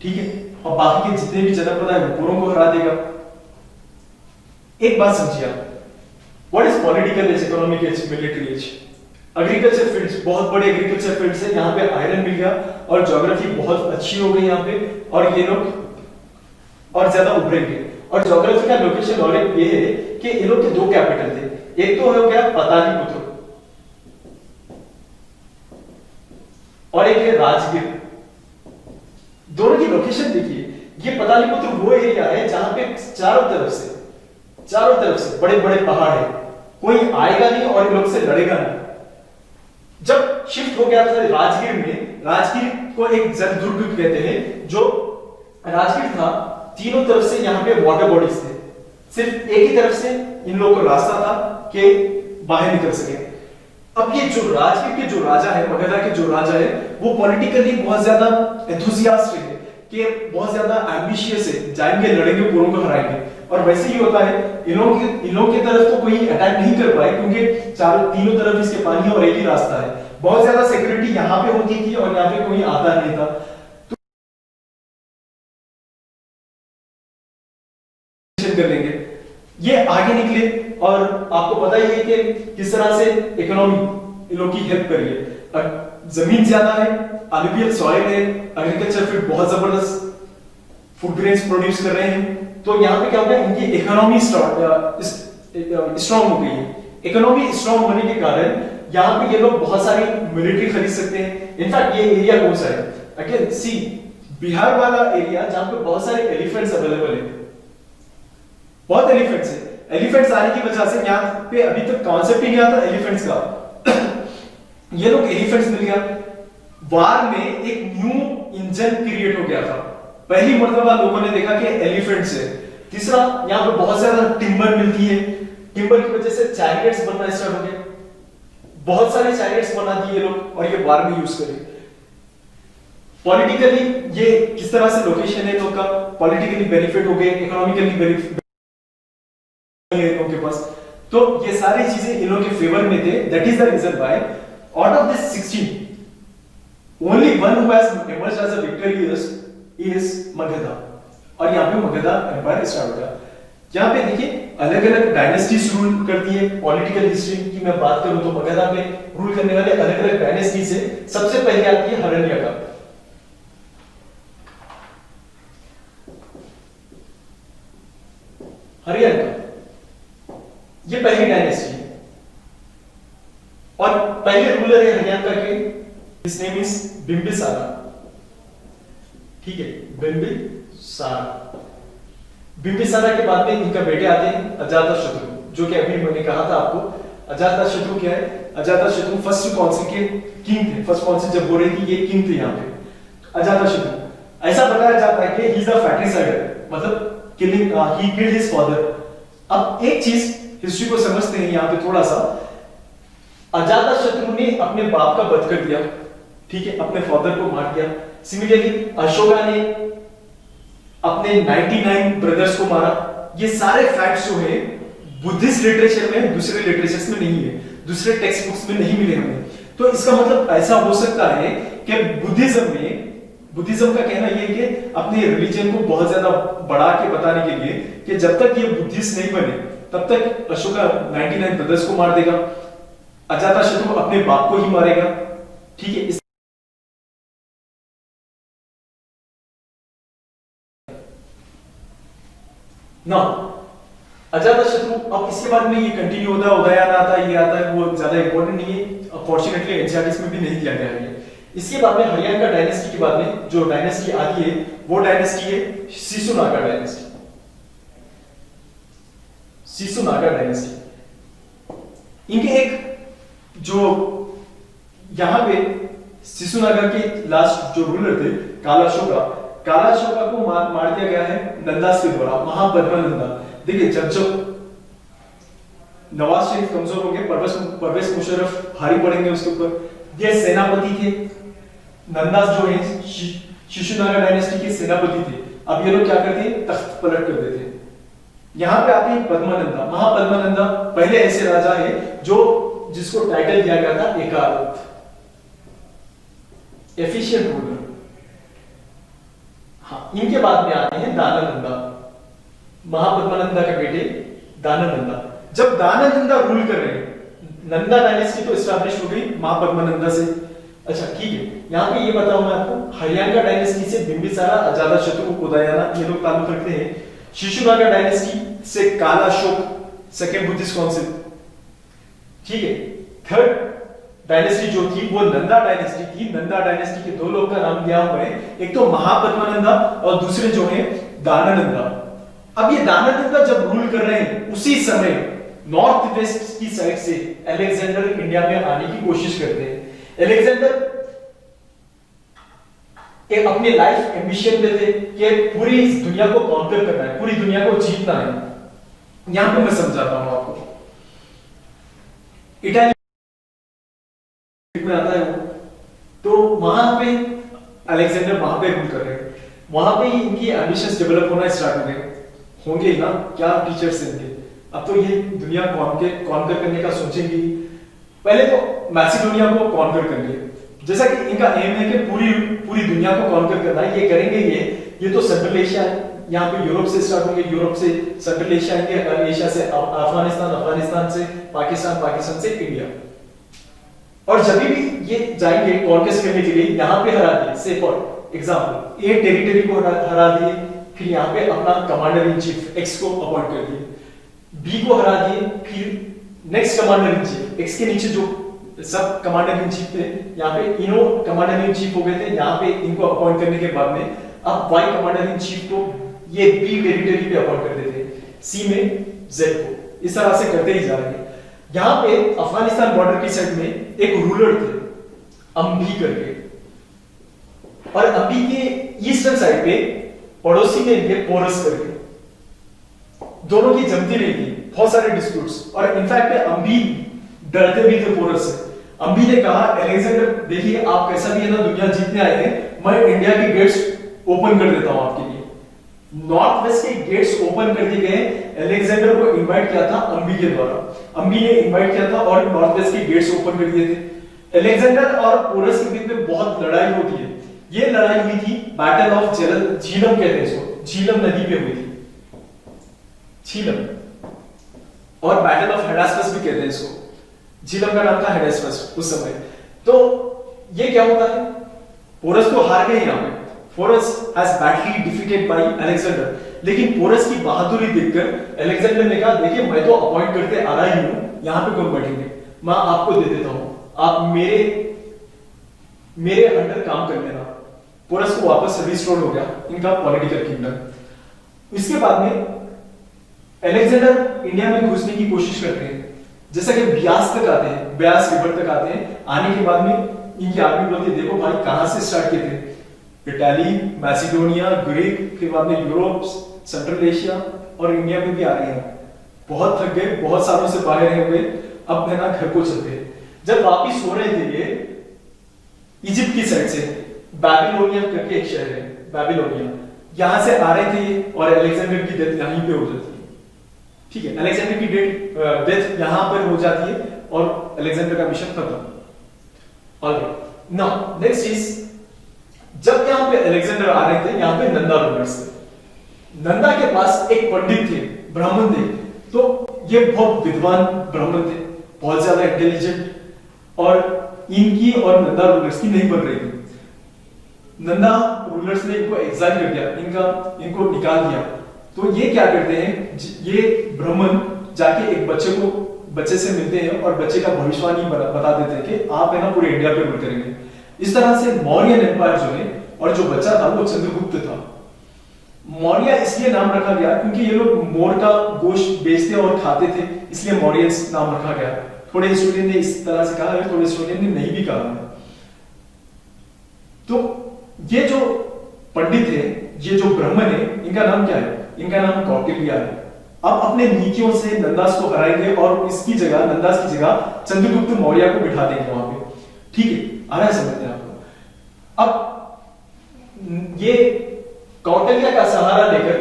ठीक है, और बाकी के जितने भी जनपद है वो पूरों को हरा देगा। एक बात समझिए आप, what is political edge, economic edge, military edge? Agriculture fields, बहुत बड़े एग्रीकल्चर फील्ड्स है, यहाँ पे आयरन मिल गया और ज्योग्राफी बहुत अच्छी हो गई यहाँ पे और ये लोग और ज्यादा उभरेंगे। और ज्योग्राफी का लोकेशन और एक ये है कि ये लोग के दो कैपिटल थे। एक तो हो गया पाटलिपुत्र और एक है राजगीर। दोनों की लोकेशन देखिए, ये पाटलिपुत्र वो एरिया है जहां पे चारों तरफ से बड़े बड़े पहाड़ है, कोई आएगा नहीं और इन लोग से लड़ेगा नहीं। जब शिफ्ट हो गया था राजगीर में, राजगीर को एक जलदुर्ग कहते हैं, जो राजगीर था तीनों तरफ से यहाँ पे वाटर बॉडीज थे, सिर्फ एक ही तरफ से इन लोगों को रास्ता था कि बाहर निकल सके। अब ये जो राजगीर के जो राजा है, मगधा के जो राजा है, वो पॉलिटिकली बहुत ज्यादा एंथुसियास्ट है कि बहुत ज्यादा एम्बिशियस है, जाएंगे लड़ेंगे पूरों को हराएंगे। और वैसे ही होता है, इन लोगों की तरफ तो कोई अटैक नहीं कर पाए क्योंकि तीनों तरफ इसके पानी और एक ही रास्ता है। बहुत ज्यादा सिक्योरिटी यहाँ पे होती थी और यहाँ पे कोई आता नहीं था। तो कर लेंगे, ये आगे निकले और आपको पता ही है कि किस तरह से इकोनॉमी इन लोगों की हेल्प करी है। जमीन ज्यादा है, अलुवियल सॉइल है, एग्रीकल्चर फील्ड बहुत जबरदस्त फूड ग्रेन्स प्रोड्यूस कर रहे हैं। तो यहाँ पे क्या हो गया, इनकी इकोनॉमी स्ट्रॉन्ग हो गई है। इकोनॉमी स्ट्रॉन्ग होने के कारण यहाँ पे ये लोग बहुत सारी मिलिट्री खरीद सकते हैं। इनफैक्ट ये एरिया कौन सा है? अगेन सी, बिहार वाला एरिया जहाँ पे बहुत सारे एलिफेंट्स अवेलेबल है, बहुत एलिफेंट्स है। एलिफेंट्स आने की वजह से यहाँ पे अभी तक कॉन्सेप्ट ही नहीं आता एलिफेंट्स का। ये लोग एलिफेंट्स मिल गया। वार में एक न्यू इंजन क्रिएट हो गया था, पहली मर्तबा लोगों ने देखा कि एलिफेंट्स है। तीसरा, यहाँ पे बहुत ज्यादा टिम्बर मिलती है, टिम्बर की वजह से चैरियट्स बनना स्टार्ट हो गए, बहुत सारे चैरियट्स बना दिए लोग और ये वार में यूज करे। पॉलिटिकली ये किस तरह से लोकेशन है लोग का, पॉलिटिकली बेनिफिट हो गए, इकोनॉमिकली बेनिफिट लोगों के पास। तो ये सारी चीजें इन लोगों के फेवर में थे। That is the reason why out of this 16 only one who has emerged as a victorious is Magadha. और यहाँ पे मगधा एम्पायर स्टार्ट हो गया। यहाँ पे देखिए अलग अलग डायनेस्टीज रूल करती है। पॉलिटिकल हिस्ट्री की मैं बात करूं तो मगधा में रूल करने वाले अलग अलग डायनेस्टीज है। सबसे पहले आती है हरण्यका। रूलर है हरियाणा के, हिज नेम इज बिंबिसारा। ठीक है, बिंबिसारा। बिंबिसारा के बाद में इनका बेटे आते हैं अजातशत्रु, जो कि अभी मैंने कहा था आपको। अजातशत्रु क्या है? अजातशत्रु फर्स्ट कौंसिल के किंग थे। फर्स्ट कौंसिल जब हो रही थी, ये किंग थे यहाँ पे अजातशत्रु। ऐसा बताया जाता है कि ही इज अ फ्रैट्रिसाइडर, मतलब killing, he killed his father. अब एक चीज हिस्ट्री को समझते हैं यहाँ पे थोड़ा सा। अजातशत्रु ने अपने बाप का वध कर दिया, ठीक है, अपने फादर को मार दिया। सिमिलरली अशोका ने अपने 99 ब्रदर्स को मारा। ये सारे फैक्ट्स जो है बुद्धिस्ट लिटरेचर में, दूसरे लिटरेचर्स में नहीं है, दूसरे टेक्स्ट बुक्स में नहीं मिले हमें। तो इसका मतलब ऐसा हो सकता है कि बुद्धिज्म का कहना यह है कि अपने रिलीजन को बहुत ज्यादा बढ़ा के बताने के लिए कि जब तक ये बुद्धिस्ट नहीं बने तब तक अशोका 99 ब्रदर्स को मार देगा, अजातशत्रु अपने बाप को ही मारेगा। ठीक है, ना अजातशत्रु। अब इसके बाद में ये कंटिन्यू होता है, उदयन आता है, ये आता है, वो ज्यादा इंपॉर्टेंट नहीं है। फॉर्चुनेटली एनसीईआरटी में भी नहीं दिया गया है। इसके बाद में हरियाणा का डायनेस्टी के बाद में जो डायनेस्टी आती है वो डायनेस्टी है शिशुनागा डायनेस्टी। शिशुनागा डायनेस्टी इनके एक जो यहां पे शिशुनागा के लास्ट जो रूलर थे कालाशोका को मार दिया गया है नंदास के द्वारा, महापद्मानंदा। देखिए, जब नवाज शरीफ कमजोर हो गए, परवेज मुशर्रफ भारी पड़ेंगे उसके ऊपर। ये सेनापति थे, नंदास जो है शिशुनागा डायनेस्टी के सेनापति थे। अब ये लोग क्या करते हैं? तख्त पलट कर देते हैं। यहां पे आते हैं पद्मानंदा, महापद्मानंदा पहले ऐसे राजा है जिसको टाइटल दिया गया था एकादत्त, एफिशिएंट रूलर। हाँ, इनके बाद में आते हैं दानानंदा, महापद्मानंदा के बेटे दानानंदा। जब दानानंदा रूल कर रहे हैं, नंदा डायनेस्टी तो एस्टैब्लिश हो गई महापद्मानंदा से। अच्छा, ठीक है, यहां पे ये बताऊं मैं आपको, हरियाणा डायनेस्टी से बिंबिसारा, अजातशत्रु, उदयना ये लोग ताल्लुक रखते हैं। शिशुनागा डायनेस्टी से कालाशोक, सेकंड बुद्धिस्ट काउंसिल। ठीक है, थर्ड डायनेस्टी जो थी वो नंदा डायनेस्टी थी। नंदा डायनेस्टी के दो लोग का नाम दिया हुआ है, एक तो महापद्मानंदा और दूसरे जो है दानानंदा। अब ये दानानंदा जब रूल कर रहे हैं, उसी समय नॉर्थ वेस्ट की साइड से अलेक्जेंडर इंडिया में आने की कोशिश करते हैं। अलेक्जेंडर एक अपने लाइफ एम्बिशन पे थे कि पूरी दुनिया को कॉन्कर करना है, पूरी दुनिया को जीतना है। यहां पे मैं समझाता हूं आपको। इटाली में आता है वो, तो वहां पे अलेक्जेंडर वहां पे रूल कर रहे हैं। वहां पे ही इनकी एम्बिशंस डेवलप होना स्टार्ट हो गए होंगे ना। क्या टीचर्स हैं इनके। अब तो ये दुनिया कॉन्कर करने का सोचेंगे। पहले तो मैसिडोनिया को कॉन्कर कर लिए, जैसा कि इनका एम है कि पूरी दुनिया को कॉन्कर करना है। ये करेंगे। ये तो सेंट्रल एशिया है, यहाँ पे यूरोप से स्टार्ट होंगे, यूरोप से सेंट्रल एशिया आएंगे, एशिया से अफगानिस्तान, अफगानिस्तान से पाकिस्तान, पाकिस्तान से इंडिया। और जब भी ये जाएंगे कॉन्क्वेस्ट करने के लिए, यहाँ पे हरा दिए, से फॉर एग्जांपल ए टेरिटरी को हरा दिए, फिर यहाँ पे अपना कमांडर इन चीफ एक्स को अपॉइंट कर दिए, बी को हरा दिए, फिर next commander in chief x के नीचे जो सब कमांडर इन चीफ थे, यहाँ पे इनो कमांडर इन चीफ हो गए थे। यहाँ पे इनको अपॉइंट करने के बाद में अब वाई कमांडर इन चीफ को ये बी टेरिटरी पे अपॉइंट कर देते, सी में जेड को। इस तरह से करते ही जा रहे हैं। यहां पे अफगानिस्तान बॉर्डर की साइड में एक रूलर थे अंबी करके, और अंबी के ईस्टर्न साइड पे पड़ोसी में थे पोरस करके। दोनों की जमती नहीं थी, बहुत सारे डिस्प्यूट्स, और इनफैक्ट अंबी डरते भी थे पोरस से। अंबी ने कहा, अलेक्जेंडर देखिए आप कैसा भी है ना दुनिया जीतने आए हैं, मैं इंडिया के गेट्स ओपन कर देता हूं आपके लिए। नॉर्थ वेस्ट के गेट्स ओपन कर दिए गए। अलेक्जेंडर को इनवाइट किया था अंबी के द्वारा, अंबी ने इनवाइट किया था और नॉर्थ वेस्ट के गेट्स ओपन कर दिए थे। अलेक्जेंडर और पोरस के बीच में बहुत लड़ाई होती है। ये लड़ाई हुई थी बैटल ऑफ झीलम कहते हैं इसको, झीलम नदी पे हुई थी, झीलम, और बैटल ऑफ हेडास्पस भी कहते हैं इसको। झीलम का नाम था हेडास्पस उस समय। तो ये क्या होता है, पोरस तो हार गए यहाँ पे, Porus has badly defeated by Alexander. लेकिन पोरस की बहादुरी देखकर अलेक्जेंडर ने कहा, देखिए मैं तो अपॉइंट करते आ रहा ही हूं, यहाँ पे कौन बैठेंगे, मैं आपको दे देता हूं, आप मेरे अंडर काम कर लेना। पोरस को वापस रिस्टोर हो गया इनका पॉलिटिकल किंगडम। इसके बाद में अलेक्जेंडर इंडिया में घुसने की कोशिश करते हैं, जैसा कि ब्यास तक आते हैं, ब्यास रिवर तक आते हैं। आने के बाद में इनकी आर्मी बोलती है देखो भाई कहां से स्टार्ट किए थे, इटाली, मैसिडोनिया, ग्रीक, फिर बाद में यूरोप, सेंट्रल एशिया और इंडिया में भी आ रहे हैं। बहुत थक गए, बहुत सालों से बाहर रहे हुए, अब है ना घर को चलते हैं। जब वापिस हो रहे थे ये इजिप्ट की साइड से, बैबिलोनिया करके एक शहर है बैबिलोनिया, यहां से आ रहे थे और अलेक्जेंडर की डेथ यहीं पे हो जाती है। ठीक है, अलेक्जेंडर की डेथ यहां पर हो जाती है और अलेक्जेंडर का मिशन खत्म। ऑलराइट, नाउ नेक्स्ट इज जब यहां पे अलेक्जेंडर आ रहे थे, यहां पे नंदा रूलर्स थे। नंदा के पास एक पंडित थे, ब्राह्मण थे। तो ये बहुत विद्वान ब्राह्मण थे, बहुत ज्यादा इंटेलिजेंट, और इनकी और नंदा रूलर्स की नहीं बन रही थी। नंदा रूलर्स ने इनको एग्जाइल कर दिया, इनको निकाल दिया। तो ये क्या करते हैं, ये ब्राह्मण जाके एक बच्चे से मिलते हैं और बच्चे का भविष्यवाणी बता देते हैं कि आप है ना पूरे इंडिया पे रूल करेंगे। इस तरह से मौर्यन एम्पायर जो है, और जो बच्चा था वो चंद्रगुप्त था। मौर्य इसलिए नाम रखा गया क्योंकि ये लोग मोर का गोश्त बेचते और खाते थे, इसलिए मौर्य नाम रखा गया। थोड़े स्टूडेंट ने इस तरह से कहा है, थोड़े स्टूडेंट ने नहीं भी कहा है। तो ये जो पंडित है, ये जो ब्राह्मण है, इनका नाम क्या है, इनका नाम कौटिल्य है। अब अपने नीतियों से नंदास को हराएंगे और इसकी जगह, नंदास की जगह चंद्रगुप्त मौर्य को बिठा देंगे वहां पे। ठीक है, आ रहा है समझ में आपको। अब ये कौटिल्य का सहारा लेकर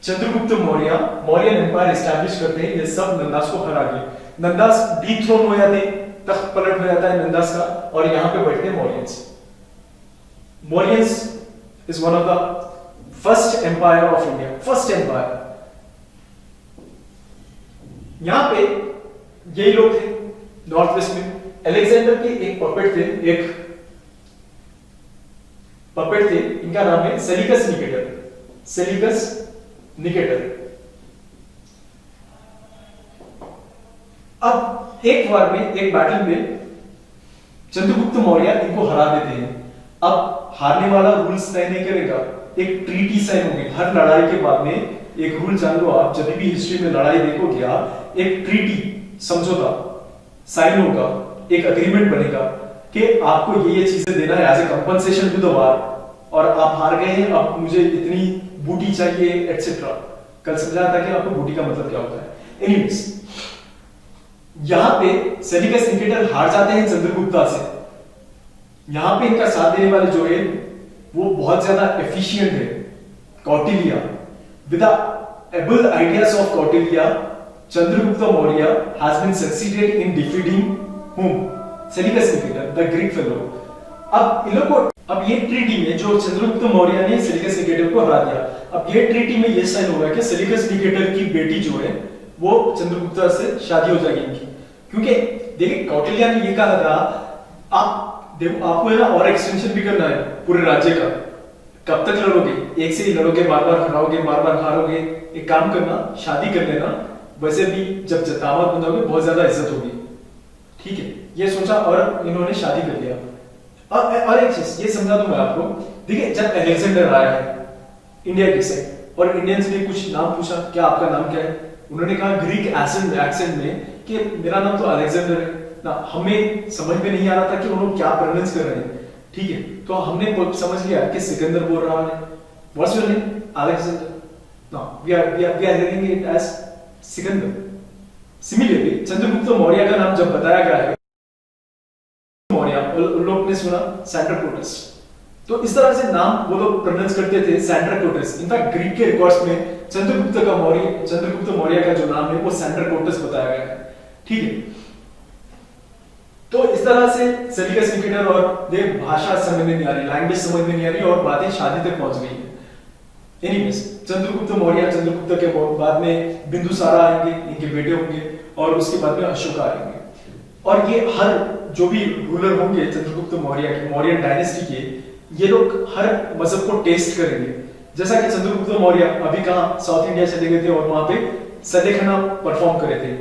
चंद्रगुप्त मौर्य मौर्यन एम्पायर एस्टैब्लिश करते हैं। ये सब नंदास को हरा के, नंदास डिथ्रोन हो जाते, तख्त पलट हो जाता है नंदास का, और यहां पे बैठते हैं Mauryans. Mauryans is one of the first empire of India, first empire. यहां पे यही लोग थे नॉर्थ वेस्ट में। अलेक्जेंडर के एक पपेट थे, इनका नाम है सेलिकस निकेटर। Seleucus Nicator. अब एक बार में, एक बैटल में चंद्रगुप्त मौर्य इनको हरा देते हैं। अब हारने वाला रूल्स तय नहीं करेगा, एक ट्रीटी साइन होगी। हर लड़ाई के बाद में एक रूल जान लो आप, जब भी हिस्ट्री में लड़ाई देखोगे आप, एक ट्रीटी, समझौता साइन होगा, एक अग्रीमेंट बनेगा कि आपको ये चीजें देना है as a compensation to the war, और आप हार गए हैं, अब मुझे इतनी बूटी चाहिए एटसेट्रा। कल समझाया था कि आपको बूटी का मतलब क्या होता है। एनीवेज, यहां पे सेलिकस निकेटर हार जाते हैं चंद्रगुप्ता से। यहां पे इनका साथ देने वाले जो है वो बहुत ज्यादा एफिशिएंट है, Kautilya. With the able ideas of Kautilya, Chandragupta Maurya has been succeeded in defeating whom? Seleucus Nicator, the Greek fellow. अब इन लोगों को, अब ये ट्रीटी में जो चंद्रगुप्त मौर्य ने सेलिकस निकेटर को हरा दिया, अब ये ट्रीटी में ये साइन होगा कि सेलिकस निकेटर की बेटी जो है वो चंद्रगुप्त से शादी हो जाएगी इनकी। क्योंकि देखिए कौटिल्य ने ये कहा था, आप देखो आपको है ना और एक्सटेंशन भी करना है पूरे राज्य का। कब तक लड़ोगे, एक से ही लड़ोगे, बार बार हराओगे, बार बार हारोगे। एक काम करना, शादी कर लेना, वैसे भी जब दामाद बन जाओगे बहुत ज्यादा इज्जत होगी। ठीक है, ये सोचा और इन्होंने शादी कर लिया। और एक चीज ये समझा दूं मैं आपको, देखिए जब अलेक्जेंडर आया है इंडिया की साइड और इंडियंस ने कुछ नाम पूछा, क्या आपका नाम क्या है, उन्होंने कहा ग्रीक एक्सेंट में कि मेरा नाम तो अलेक्जेंडर है ना। हमें समझ में नहीं आ रहा था कि उन्होंने क्या प्रोनाउंस कर रहे हैं। ठीक है, तो हमने समझ लिया कि सिकंदर बोल रहा है। What's your name? Alexander. Now we are reading it as Sikandar. Similarly Chandragupta Maurya का नाम जब बताया गया है मौर्य, लोग ने सुना सैंड्राकोटस। तो इस तरह से नाम वो लोग प्रोनाउंस करते थे सैंड्राकोटस। इनफैक्ट ग्रीक के रिकॉर्ड्स में चंद्रगुप्त मौर्य का जो नाम है वो सैंड्राकोटस बताया गया है। ठीक है, तो इस तरह से सेलिकस निकेटर और देव भाषा समझ में नहीं आ रही, लैंग्वेज समझ में नहीं आ रही और बातें शादी तक पहुंच गई है। एनीवेज, चंद्रगुप्त के बाद में बिंदुसारा आएंगे, इनके बेटे होंगे, और उसके बाद में अशोका आएंगे। और ये हर जो भी रूलर होंगे चंद्रगुप्त मौर्य के, मौर्यन डायनेस्टी के, ये लोग हर मजहब को टेस्ट करेंगे। जैसा कि चंद्रगुप्त मौर्य अभी कहां साउथ इंडिया चले गए थे और वहां पे सदेखाना परफॉर्म करे थे,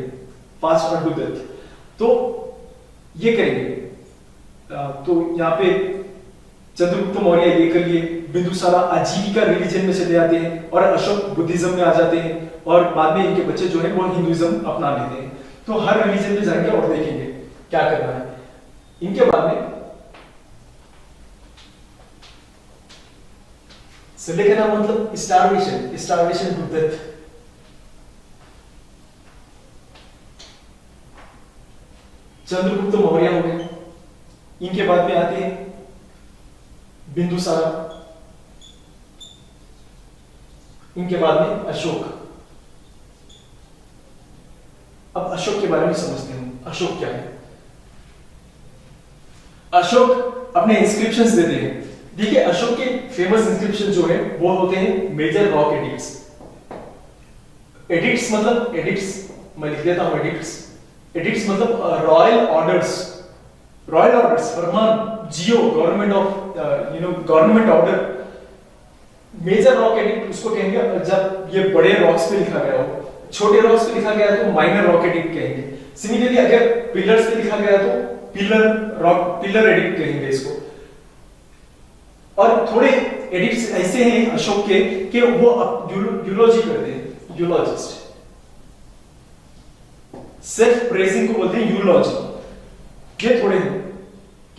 फास्ट टू डेथ। तो ये करेंगे। तो यहाँ पे चंद्रगुप्त मौर्य ये कर लिए, बिंदुसारा आजीविका रिलीजन में चले जाते हैं और अशोक बुद्धिज्म में आ जाते हैं और बाद में इनके बच्चे जो है वो हिंदुइज्म अपना लेते हैं। तो हर रिलीजन में जाएंगे और देखेंगे क्या करना है। इनके बाद में लेखना मतलब starvation, starvation to death. Chandragupta Maurya हो गए, इनके बाद में आते हैं बिंदुसारा, इनके बाद में अशोक। अब अशोक के बारे में समझते हैं, अशोक क्या है। अशोक अपने इंस्क्रिप्शंस देते हैं। देखिए अशोक के फेमस इंस्क्रिप्शन जो है वो होते हैं मेजर रॉक एडिक्ट्स। एडिक्ट्स मतलब एडिक्ट्स, मैं लिख देता हूं एडिक्ट्स। एडिक्ट्स मतलब रॉयल ऑर्डर्स, रॉयल ऑर्डर्स फरमान, G O, government of government order. Major rock edict उसको कहेंगे जब ये बड़े रॉक्स पे लिखा गया हो, छोटे रॉक्स पे लिखा गया तो माइनर रॉक एडिक्ट कहेंगे। सिमिलरली अगर पिलर्स पे लिखा गया तो पिलर रॉक, पिलर एडिक्ट कहेंगे इसको। और थोड़े एडिक्ट्स ऐसे हैं अशोक के कि वो यूलॉजी करते हैं, यूलॉजिस्ट। सेल्फ प्रेजिंग को बोलते हैं यूलॉजी। ये थोड़े हैं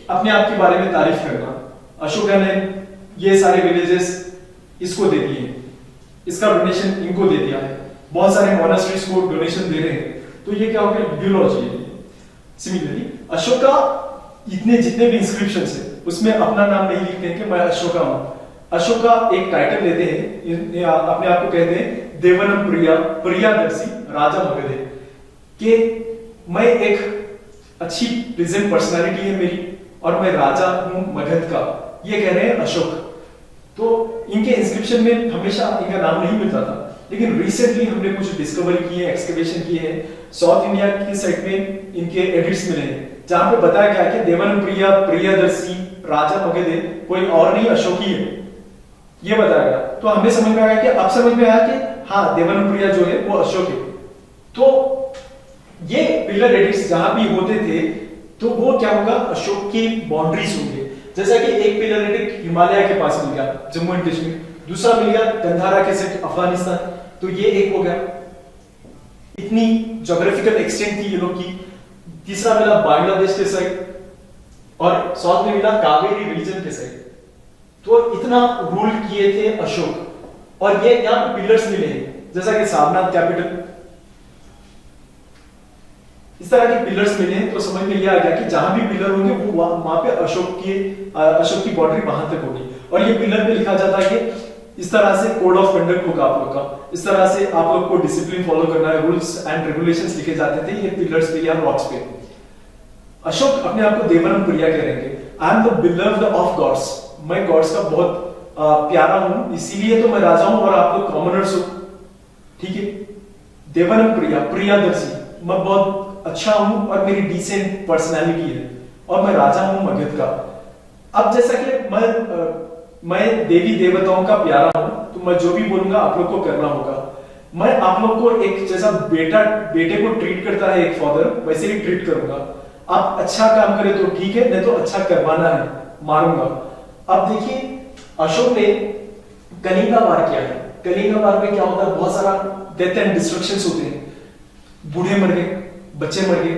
अपने आप के बारे में तारीफ करना। अशोका ने ये सारे विलेजेस इसको दे दिए, इसका डोनेशन इनको दे दिया है, बहुत सारे मोनास्ट्रीज को डोनेशन दे रहे हैं। तो ये क्या हो गया, यूलॉजी है। सिमिलरली अशोका इतने जितने भी इंस्क्रिप्शंस है उसमें अपना नाम नहीं लिखते हैं कि मैं अशोका हूं। अशोका एक टाइटल लेते हैं, अपने आप को कहते हैं देवनम प्रिया, प्रियादर्शी राजा मगध, कि मैं एक अच्छी प्रेजेंट पर्सनालिटी है मेरी और मैं राजा हूं मगध का, ये कह रहे हैं अशोक। तो इनके इंस्क्रिप्शन में हमेशा इनका नाम नहीं मिलता था, लेकिन रिसेंटली हमने कुछ डिस्कवरी की है, एक्सकवेशन की है, साउथ इंडिया की साइड में इनके एडिट्स मिले हैं जहां पे बताया गया कि देवन प्रिया, प्रियदर्शी राजा मगध कोई और नहीं अशोक ही है, ये बताया गया। तो हमें समझ में आया कि अब समझ में आया कि हाँ देवन प्रिया जो है वो अशोक है। तो ये पिलर एडिक्ट्स जहां भी होते थे तो वो क्या होगा, अशोक की बाउंड्रीज होंगे। जैसा कि एक पिलर एडिक्ट हिमालय के पास मिल गया जम्मू एंड कश्मीर, दूसरा मिल गया गंधारा के साइड अफगानिस्तान, तो ये एक हो गया, इतनी ज्योग्राफिकल एक्सटेंट थी ये लोग की। तीसरा मिला बांग्लादेश के साइड और साउथ में मिला कावेरी रीजन के साइड। तो इतना रूल किए थे अशोक। और ये यहां पे पिलर्स मिले हैं जैसा कि सारनाथ कैपिटल, इस तरह के पिलर्स मिले हैं। तो समझ में यह आ गया कि जहां भी पिलर होंगे वो वहां पे अशोक की बाउंड्री वहां तक होगी। और ये पिलर पे लिखा जाता है कि इस तरह से कोड ऑफ कंडक्ट होगा आप लोग का, इस तरह से आप लोग को डिसिप्लिन फॉलो करना है, रूल्स एंड रेगुलेशंस लिखे जाते थे ये पिलर्स पे या रॉक्स पे। अशोक अपने आप को देवनम प्रिया कहेंगे, I am the beloved of gods, मैं गॉड्स का बहुत प्यारा हूं, इसीलिए तो मैं राजा हूं और आप लोग कॉमनर्स हो, ठीक है। देवनम प्रिया, प्रियदर्शी, मैं बहुत अच्छा हूं और मेरी डिसेंट पर्सनालिटी है और मैं राजा हूं मगध का। अब जैसा कि मैं देवी देवताओं का प्यारा हूं तो मैं जो भी बोलूंगा आप लोग को करना होगा। मैं आप लोग को एक जैसा बेटे को ट्रीट करता है एक फादर, वैसे ही ट्रीट करूंगा। आप अच्छा काम करें तो ठीक है, नहीं तो अच्छा करवाना है, मारूंगा। अब देखिए अशोक ने कलिंगा वार किया है। कलिंगा वार में क्या होता है, बहुत सारा डेथ एंड डिस्ट्रक्शंस होते हैं, बूढ़े मर गए, बच्चे मर गए,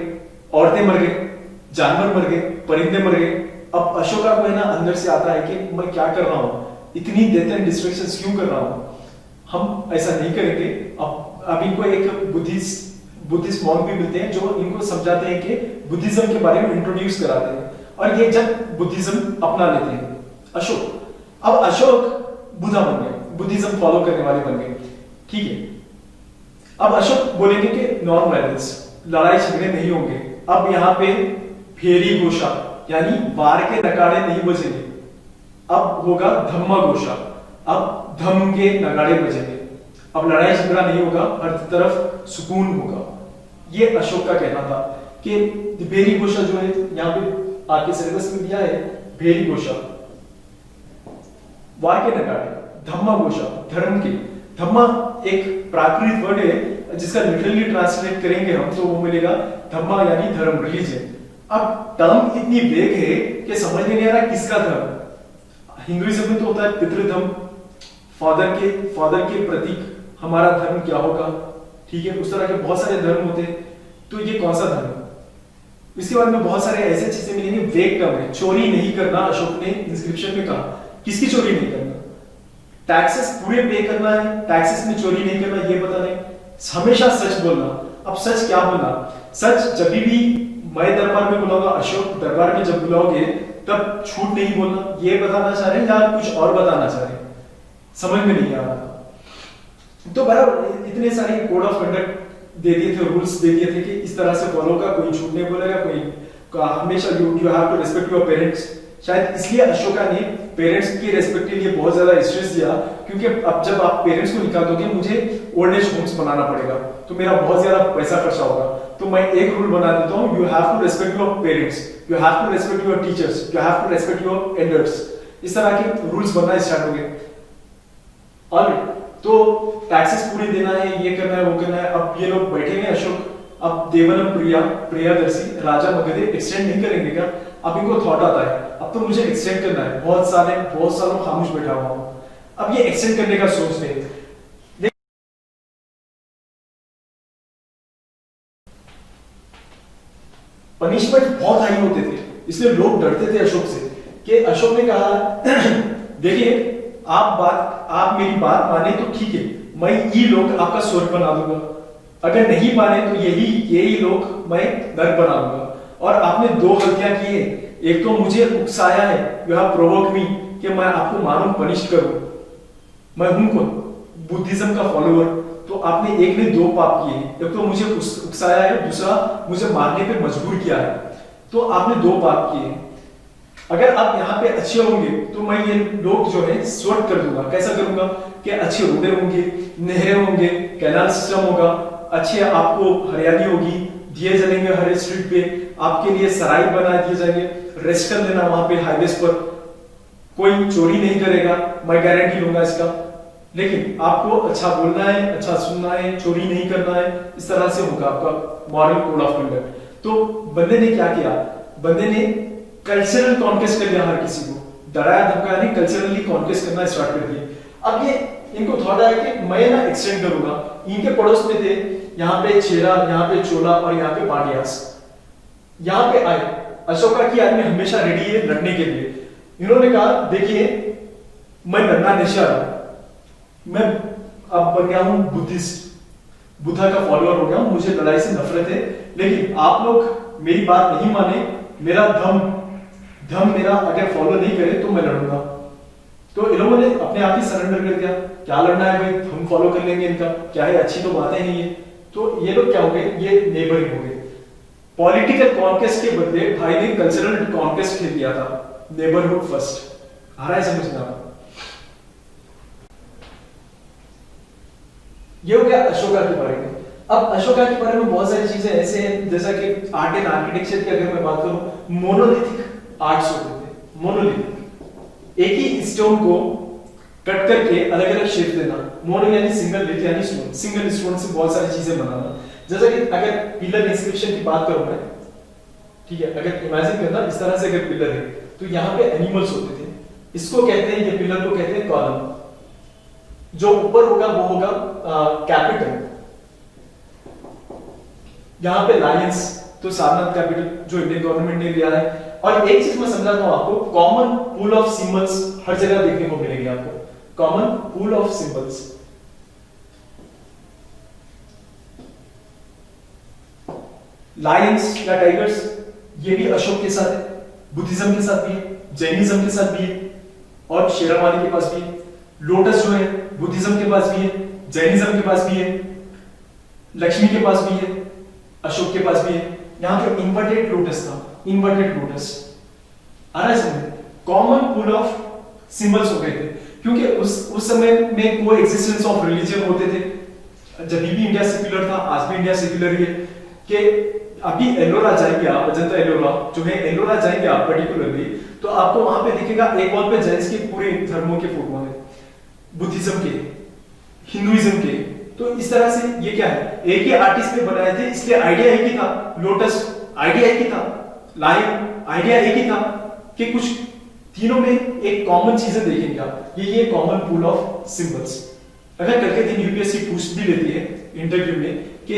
औरतें मर गए, जानवर मर गए, परिंदे मर गए। अब अशोका को है ना अंदर से आता है कि मैं क्या कर रहा हूं, इतनी डेथ एंड डिस्ट्रक्शंस क्यों कर रहा हूं, हम ऐसा नहीं करेंगे। अब इनको एक बुद्धिस्ट मॉन्क भी मिलते हैं जो इनको समझाते हैं कि बुद्धिज्म के बारे में इंट्रोड्यूस कराते हैं, और ये जब बुद्धिज्म अपना लेते हैं अशोक। अब अशोक बुद्धा बन गए, बुद्धिज्म फॉलो करने वाले बन गए, ठीक है। अब अशोक बोलेंगे कि नॉन वायलेंस, लड़ाई झगड़े नहीं होंगे। अब यहाँ पे फेरी घोषा यानी वार के नगाड़े नहीं बजेंगे, अब होगा धम्मा घोषा, अब धम्म के नगाड़े बजेंगे। अब लड़ाई झगड़ा नहीं होगा, हर तरफ सुकून होगा। ये अशोक का कहना था कि भेरी घोषा जो है यहाँ पे आपके सिलेबस में दिया है, भेरी घोषा, वार के नगाड़े, धम्मा घोषा, धर्म के। धम्मा एक प्राकृत वर्ड है जिसका लिटरली ट्रांसलेट करेंगे हम तो वो मिलेगा धम्मा यानी धर्म, रिलीजन। अब टर्म इतनी वेग है कि समझ में नहीं आ रहा किसका धर्म। हिंदुइज्म में तो होता है पितृधर्म, फादर के प्रतीक हमारा धर्म क्या होगा, ठीक है, उस तरह के बहुत सारे धर्म होते हैं। तो ये कौन सा धर्म है? इसके बाद में बहुत सारे ऐसे चीजें मिलेंगी, वेग टर्म है। चोरी नहीं करना, अशोक ने इंस्क्रिप्शन में कहा। किसकी चोरी नहीं करना? टैक्सेस पूरे पे करना है, टैक्सेस में चोरी नहीं करना, ये बताना है। हमेशा सच बोलना। अब सच क्या बोलना? सच जब भी मैं दरबार में बुलाऊंगा, अशोक दरबार में जब बुलाओगे तब झूठ नहीं बोलना, ये बताना चाह रहे हैं या कुछ और बताना चाह रहे हैं? समझ में नहीं आ रहा। तो बराबर इतने सारे कोड ऑफ कंडक्ट दे दिए थे, रूल्स दे दिए थे कि इस तरह से फॉलो का, कोई झूठ नहीं बोलेगा, कोई हमेशा you have to respect your parents. शायद इसलिए अशोका ने पेरेंट्स की रेस्पेक्ट के लिए बहुत ज्यादा स्ट्रेस दिया, क्योंकि अब जब आप पेरेंट्स को निकाल दोगे, मुझे ओल्ड एज होम्स बनाना पड़ेगा, तो मेरा बहुत ज्यादा पैसा खर्चा होगा। तो मैं एक रूल बना देता हूँ, you have to respect your parents, you have to respect your teachers, you have to respect your elders. इस तरह के रूल्स बनना स्टार्ट हो गए। और तो टैक्सेस पूरे देना है, ये करना है, वो करना है। अब ये लोग बैठे हैं अशोक, अब देवनम प्रियादर्शी राजा मगध एक्सटेंड नहीं करेंगे क्या? अब इनको थॉट आता है, अब तो मुझे एक्सटेंड करना है, बहुत सालों खामोश बैठा हुआ हूं, अब ये एक्सटेंड करने का सोचते हैं। पनिशमेंट बहुत हाई होते थे, इसलिए लोग डरते थे अशोक से। कि अशोक ने कहा देखिए, आप मेरी बात माने तो ठीक है, मैं ये लोग आपका स्वर्ग बना दूंगा, अगर नहीं माने तो यही लोग मैं नरक बना दूंगा। और आपने दो गलतियां की है, एक तो मुझे उकसाया है, यू हैव प्रोवोक्ड मी, कि मैं आपको मारूं, पनिश करूं। मैं हूं कौन? बुद्धिज्म का फॉलोअर। तो आपने एक ने दो पाप किए, एक तो मुझे उकसाया है, दूसरा मुझे मारने पे मजबूर किया है। तो आपने दो पाप किए। अगर आप यहाँ पे अच्छे होंगे तो मैं ये लोग जो है स्वर्ग कर दूंगा। कैसा करूंगा? कि अच्छे रोडे होंगे, नहरें होंगे, कैनाल सिस्टम होगा, अच्छे आपको हरियाली होगी, दिए जलेंगे हर स्ट्रीट पे, आपके लिए सराय बना दिए जाएंगे, रेस्ट कर लेना वहां पे हाईवेज पर, कोई चोरी नहीं करेगा, मैं गारंटी लूंगा इसका। लेकिन आपको अच्छा बोलना है, अच्छा सुनना है, चोरी नहीं करना है, इस तरह से होगा आपका मॉरल कोड ऑफ कंडक्ट। तो बंदे ने क्या किया? बंदे ने कल्चरल कॉन्क्वेस्ट कर दिया, हर किसी को डराया धमकाया नहीं, कल्चरली कॉन्क्वेस्ट करना स्टार्ट कर दिया। अब ये इनको थॉट आया कि मैं ना एक्सटेंड करूंगा। इनके पड़ोस में थे यहाँ पे चेरा, यहाँ पे चोला और यहाँ पे पांड्यास। यहाँ पे आए, अशोका की आर्मी हमेशा रेडी है लड़ने के लिए। इन्होंने कहा देखिए, मैं लड़ना नहीं चाह रहा, मैं अब बन गया हूं बुद्धिस्ट, बुद्धा का फॉलोअर हो गया हूं, मुझे लड़ाई से नफरत है, लेकिन आप लोग मेरी बात नहीं माने, मेरा धम मेरा अगर फॉलो नहीं करे तो मैं लड़ूंगा। तो इन लोगों ने अपने आप ही सरेंडर कर दिया। क्या लड़ना है भाई, हम फॉलो कर लेंगे, इनका क्या है, अच्छी तो बातें नहीं है। तो ये लोग क्या हो गए? ये नेबरिंग हो गए। पॉलिटिकल कॉन्क्वेस्ट के बदले भाई ने कल्चरल कॉन्क्वेस्ट खेल दिया था, नेबरहुड फर्स्ट। आ रहा है समझ में आपको? ये हो गया अशोका के बारे में। अब अशोका के बारे में बहुत सारी चीजें ऐसे हैं, जैसा कि आर्ट एंड आर्किटेक्चर की अगर मैं बात करूं, मोनोलिथिक आर्ट्स होते थे। मोनोलिथिक, एक ही स्टोन को कट करके अलग अलग शेप देना। मोनो यानी सिंगल, लिथ यानी स्टोन, सिंगल स्टोन से बहुत सारी चीजें बनाना। जैसा कि अगर पिलर इंस्क्रिप्शन की बात करूं मैं, ठीक है, अगर इमेजिन करना इस तरह से अगर पिलर है तो यहाँ पे एनिमल्स होते थे, इसको कहते हैं, ये पिलर को कहते हैं कॉलम। जो ऊपर होगा वो होगा कैपिटल। यहां पे लायंस तो सारनाथ कैपिटल जो इंडियन गवर्नमेंट ने लिया है। और एक चीज मैं समझाता हूं आपको, कॉमन पूल ऑफ सिंबल्स हर जगह देखने को मिलेगी आपको, common pool of symbols. Lions या टाइगर्स, ये भी अशोक के साथ है, बुद्धिज्म के साथ भी है, जैनिज्म के साथ भी है, और शेरावाली के पास भी है। लोटस जो है बुद्धिज्म के पास भी है, जैनिज्म के पास भी है, लक्ष्मी के पास भी है, अशोक के पास भी है। यहां पे इन्वर्टेड लोटस था, इन्वर्टेड लोटस। आ रहा है समझ? कॉमन पूल ऑफ सिंबल्स हो गए थे, क्योंकि उस समय में कोई एग्जिस्टेंस ऑफ रिलीजन होते थे। जब भी इंडिया सेक्युलर था, आज भी इंडिया सेक्युलर ही है। कि अभी एलोरा जाएंगे आप, अजंता एलोरा जो है, एलोरा जाएंगे आप पर्टिकुलरली, तो आपको वहां पे दिखेगा एक वॉल पे जैन्स के पूरे धर्मों के फोटो है, बुद्धिज्म के, हिंदुइज्म के। तो इस तरह से ये क्या है, एक ही आर्टिस्ट ने बनाए थे, इसलिए आइडिया एक ही था। लोटस आइडिया एक ही था, लाइन आइडिया एक ही था कि कुछ तीनों में एक कॉमन चीजें देखेंगे आप, ये कॉमन पूल ऑफ सिंबल्स। अगर कल के दिन यूपीएससी पूछ भी लेती है इंटरव्यू में कि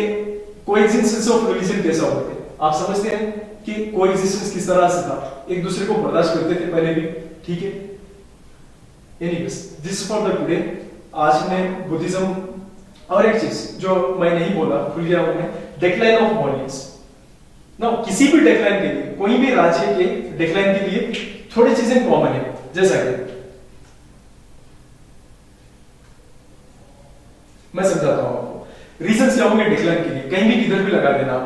कोएग्जिस्टेंस ऑफ रिलीजन कैसा होते थे, आप समझते हैं कि कोएग्जिस्टेंस किस तरह से था, एक दूसरे को बर्दाश्त करते थे पहले भी, ठीक है। Anyways this for the today. आज हमने बुद्धिज्म और एक चीज जो मैं नहीं बोला, भूल गया हूं मैं, डिक्लाइन ऑफ मॉरियंस। ना किसी भी डिक्लाइन के लिए, कोई भी राज्य के डिक्लाइन के लिए थोड़ी चीजें कॉमन है, जैसा कि मैं समझाता हूं आपको। रीजंस क्या होंगे डिक्लाइन के लिए, कहीं भी किधर भी लगा देना।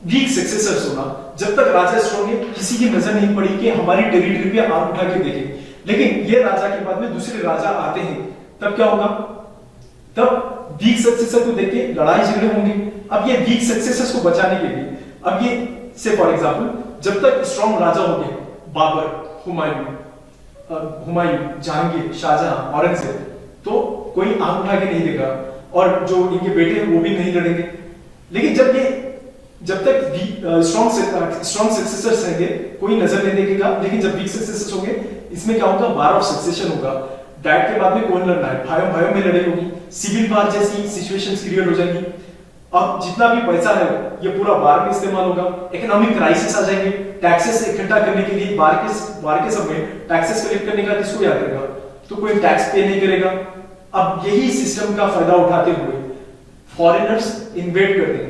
वीक सक्सेसर्स होना, जब तक राजा स्ट्रॉन्ग है किसी की नजर नहीं पड़ी कि हमारी टेरिटरी पे आंख उठा के देखें, लेकिन ये राजा के बाद में दूसरे राजा आते हैं, तब क्या होगा, तब वीक सक्सेसर को देख के लड़ाई झगड़े होंगे। अब ये वीक सक्सेसर्स को बचाने के लिए, अब ये से फॉर एग्जांपल, जब तक स्ट्रॉन्ग राजा होंगे, बाबर, हुमायूं, जहांगीर, शाहजहां, औरंगजेब, तो कोई आंख उठा के नहीं देगा, और जो इनके बेटे हैं वो भी नहीं लड़ेंगे। लेकिन जब तक स्ट्रॉन्ग सक्सेसर्स रहेंगे कोई नजर नहीं देखेगा, लेकिन जब वीक सक्सेसर्स होंगे इसमें क्या होगा, वार ऑफ सक्सेशन होगा। डैड के बाद में कौन लड़ना है, भाइयों में लड़ाई होगी, सिविल वार जैसी सिचुएशंस क्रिएट हो जाएंगी। अब जितना भी पैसा है ये पूरा वार में इस्तेमाल होगा, इकोनॉमिक क्राइसिस आ जाएंगे, टैक्सेस इकट्ठा करने के लिए वार के समय टैक्सेस कलेक्ट करने का किसको याद रहेगा, तो कोई टैक्स पे नहीं करेगा। अब यही सिस्टम का फायदा उठाते हुए फॉरेनर्स इन्वेड कर देंगे।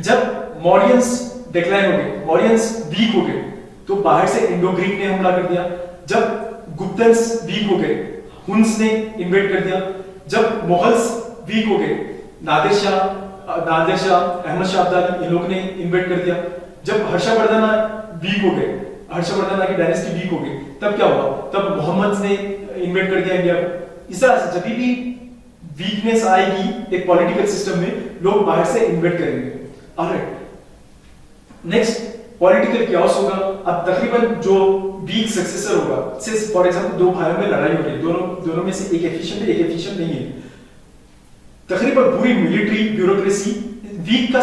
जब मॉरियंस डिक्लाइन हो गए, मॉरियंस वीक हो गए, तो बाहर से इंडो ग्रीक ने हमला कर दिया। जब गुप्तन्स वीक हो गए, हुन्स ने इन्वेड कर दिया। जब मुगल्स वीक हो गए, नादिर शाह, अहमद शाह अब्दाली, इन लोग ने इन्वेड कर दिया। जब हर्षवर्धन वीक हो गए, हर्षवर्धन की डायनेस्टी वीक हो गई, तब क्या हुआ, तब मोहम्मद ने इन्वेड कर दिया इंडिया को। इस तरह से जब भी वीकनेस आएगी एक पॉलिटिकल सिस्टम में, लोग बाहर से इन्वेड करेंगे। ऑलराइट, नेक्स्ट पॉलिटिकल क्याओस होगा। अब तकरीबन जो वीक सक्सेसर होगा, से फॉर एग्जांपल दो भाइयों में लड़ाई हो रही है, दोनों में से एक एफिशिएंट है, एक एफिशिएंट नहीं है। तकरीबन पूरी मिलिट्री ब्यूरोक्रेसी वीक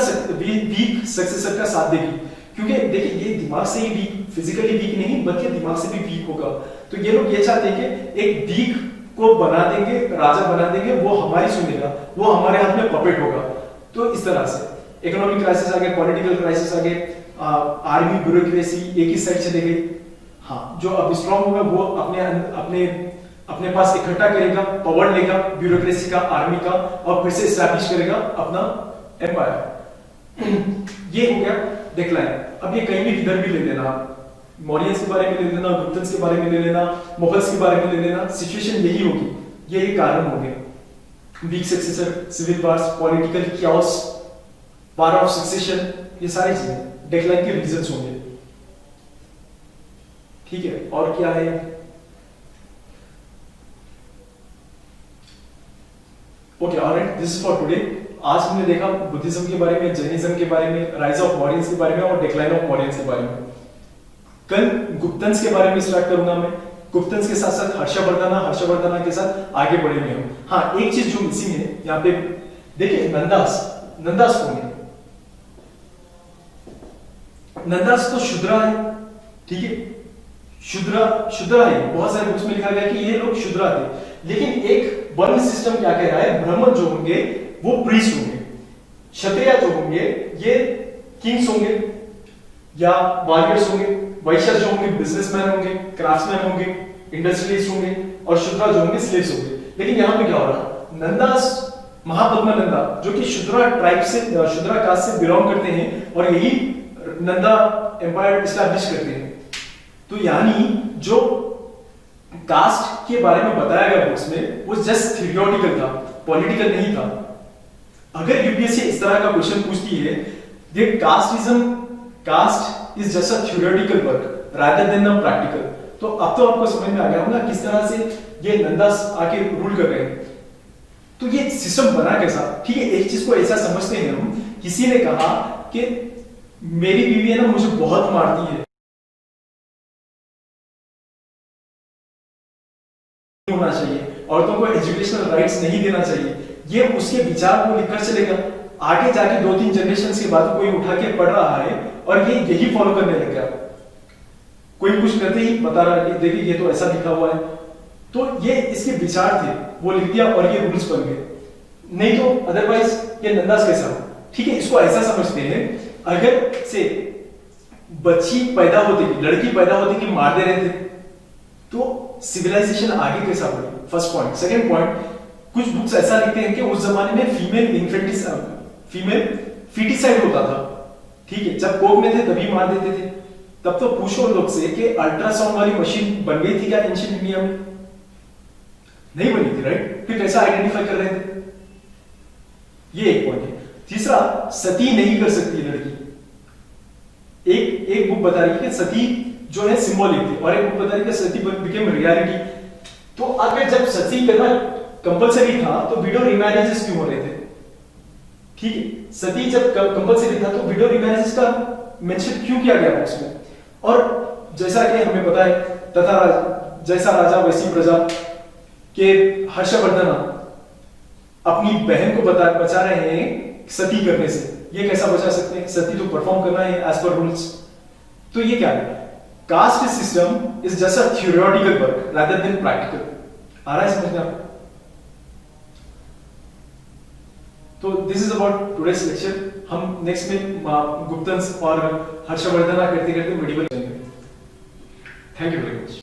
सक्सेसर का साथ देगी, क्योंकि देखिए ये दिमाग से ही वीक, फिजिकली वीक नहीं बल्कि दिमाग से भी वीक होगा। तो ये लोग ये चाहते हैं कि एक वीक को बना देंगे, राजा बना देंगे, वो हमारी सुनेगा, वो हमारे हाथ में पपेट होगा। तो इस तरह से इकोनॉमिक क्राइसिस आ गए, पॉलिटिकल क्राइसिस आ गए, आर्मी ब्यूरोक्रेसी एक ही साइड चले गई। हाँ, जो अब स्ट्रॉन्ग होगा वो अपने पास इकट्ठा करेगा, पावर लेगा ब्यूरोक्रेसी का, आर्मी का, और फिर से एस्टैब्लिश करेगा अपना एम्पायर। ये हो गया डिक्लाइन। अब ये कहीं भी किधर भी ले लेना, मौर्यंस के बारे में ले लेना, गुप्तन्स के बारे में ले लेना, मुगल्स के बारे में ले लेना, सिचुएशन यही होगी। ये कारण हो गए weak successor, civil wars, political chaos, war of succession, ये सारी चीजें डिक्लाइन के रीजंस होंगे। ठीक है, और क्या है, okay, alright, this is for today. आज हमने देखा बुद्धिज्म के बारे में, जैनिज्म के बारे में, राइज ऑफ मॉरियंस के बारे में और डिक्लाइन ऑफ मॉरियंस के बारे में। कल गुप्तन्स के बारे में स्टार्ट करूंगा मैं, गुप्तन्स के साथ साथ हर्षवर्धना के साथ आगे बढ़ेंगे हम। हाँ, एक चीज जो मिसिंग है यहाँ पे, देखिए नंदास कौन है? नंदास तो शूद्रा है, ठीक है, शूद्रा है। बहुत सारे बुक्स में लिखा गया कि ये लोग शूद्रा थे, लेकिन एक वर्ण सिस्टम क्या कह रहा है, ब्राह्मण जो होंगे वो प्रीस्ट होंगे, क्षत्रिय जो होंगे ये किंग्स होंगे या वॉरियर्स होंगे, वैश्य जो होंगे बिजनेसमैन होंगे, क्राफ्ट्समैन होंगे, इंडस्ट्रियलिस्ट होंगे, और शूद्रा जो होंगे स्लेव्स होंगे। लेकिन यहां पे क्या हो रहा, नंदास, महापद्मानंदा जो कि शूद्रा ट्राइब से, शूद्रा कास्ट से बिलोंग करते हैं और यही नंदा एम्पायर स्टैब्लिश करते हैं। तो यानी जो कास्ट के बारे में बताया गया बुक्स में वो जस्ट थियोरेटिकल था, पॉलिटिकल नहीं था। अगर यूपीएससी इस तरह का क्वेश्चन पूछती है, the caste is just a theoretical work rather than a practical, तो अब तो आपको समझ में आ गया होगा किस तरह से ये नंदास आके रूल कर रहे हैं। तो ये सिस्टम बना कैसा, ठीक है, एक चीज को ऐसा समझते हैं हम, किसी ने कहा कि मेरी बीवी है ना मुझे बहुत मारती है, होना चाहिए, औरतों को एजुकेशनल राइट्स नहीं देना चाहिए, ये उसके विचार को लेकर चलेगा। आगे जाके 2-3 जनरेशन के बाद कोई उठा के पढ़ रहा है और ये यही फॉलो करने लग गया। कोई कुछ करते ही बता रहा है कि देखिए ये तो ऐसा लिखा हुआ है, तो ये इसके विचार थे, वो लिख दिया और ये रूल्स बन गए। नहीं तो अदरवाइज ये नंदास कैसा हो। ठीक है, इसको ऐसा समझते हैं, अगर से बच्ची पैदा होती की, लड़की पैदा होती की मार दे रहे थे, तो सिविलाइजेशन आगे कैसा बढ़ी? First point. सेकंड पॉइंट, कुछ बुक्स ऐसा लिखते हैं कि उस जमाने में फीमेल फीटिसाइड होता था। ठीक है, जब कोक में थे तभी मार देते थे। तब तो पूछो लोग से कि अल्ट्रासाउंड वाली मशीन बन गई थी क्या एंशिएंट इंडिया में? नहीं बनी थी, राइट? फिर कैसा आइडेंटिफाई कर रहे थे? ये एक पॉइंट है। तीसरा, सती नहीं कर सकती लड़की। एक बुक बता रही है कि सती जो है सिंबॉलिक थी, और एक बुक बता रही है कि सती बिकेम रियलिटी। तो अगर जब सती करना कंपलसरी था तो विडो रिमैरिजेस क्यों हो रहे थे? ठीक है, सती जब कंपलसरी था तो विडो रिमैरिजेस का मेंशन क्यों किया गया बुक्स में? और जैसा कि हमें पता है, तथा जैसा राजा वैसी प्रजा के हर्षवर्धन अपनी बहन को बचा रहे हैं सती करने से, ये कैसा बचा सकते हैं? सती तो परफॉर्म करना है एज पर रूल्स। तो ये क्या है? Caste system is just a theoretical work rather than practical. आ रहा है समझ में आपको? तो this is about today's lecture. हम नेक्स्ट में गुप्तंस और हर्षवर्धन करते करते मेडिवल करेंगे। Thank you very much.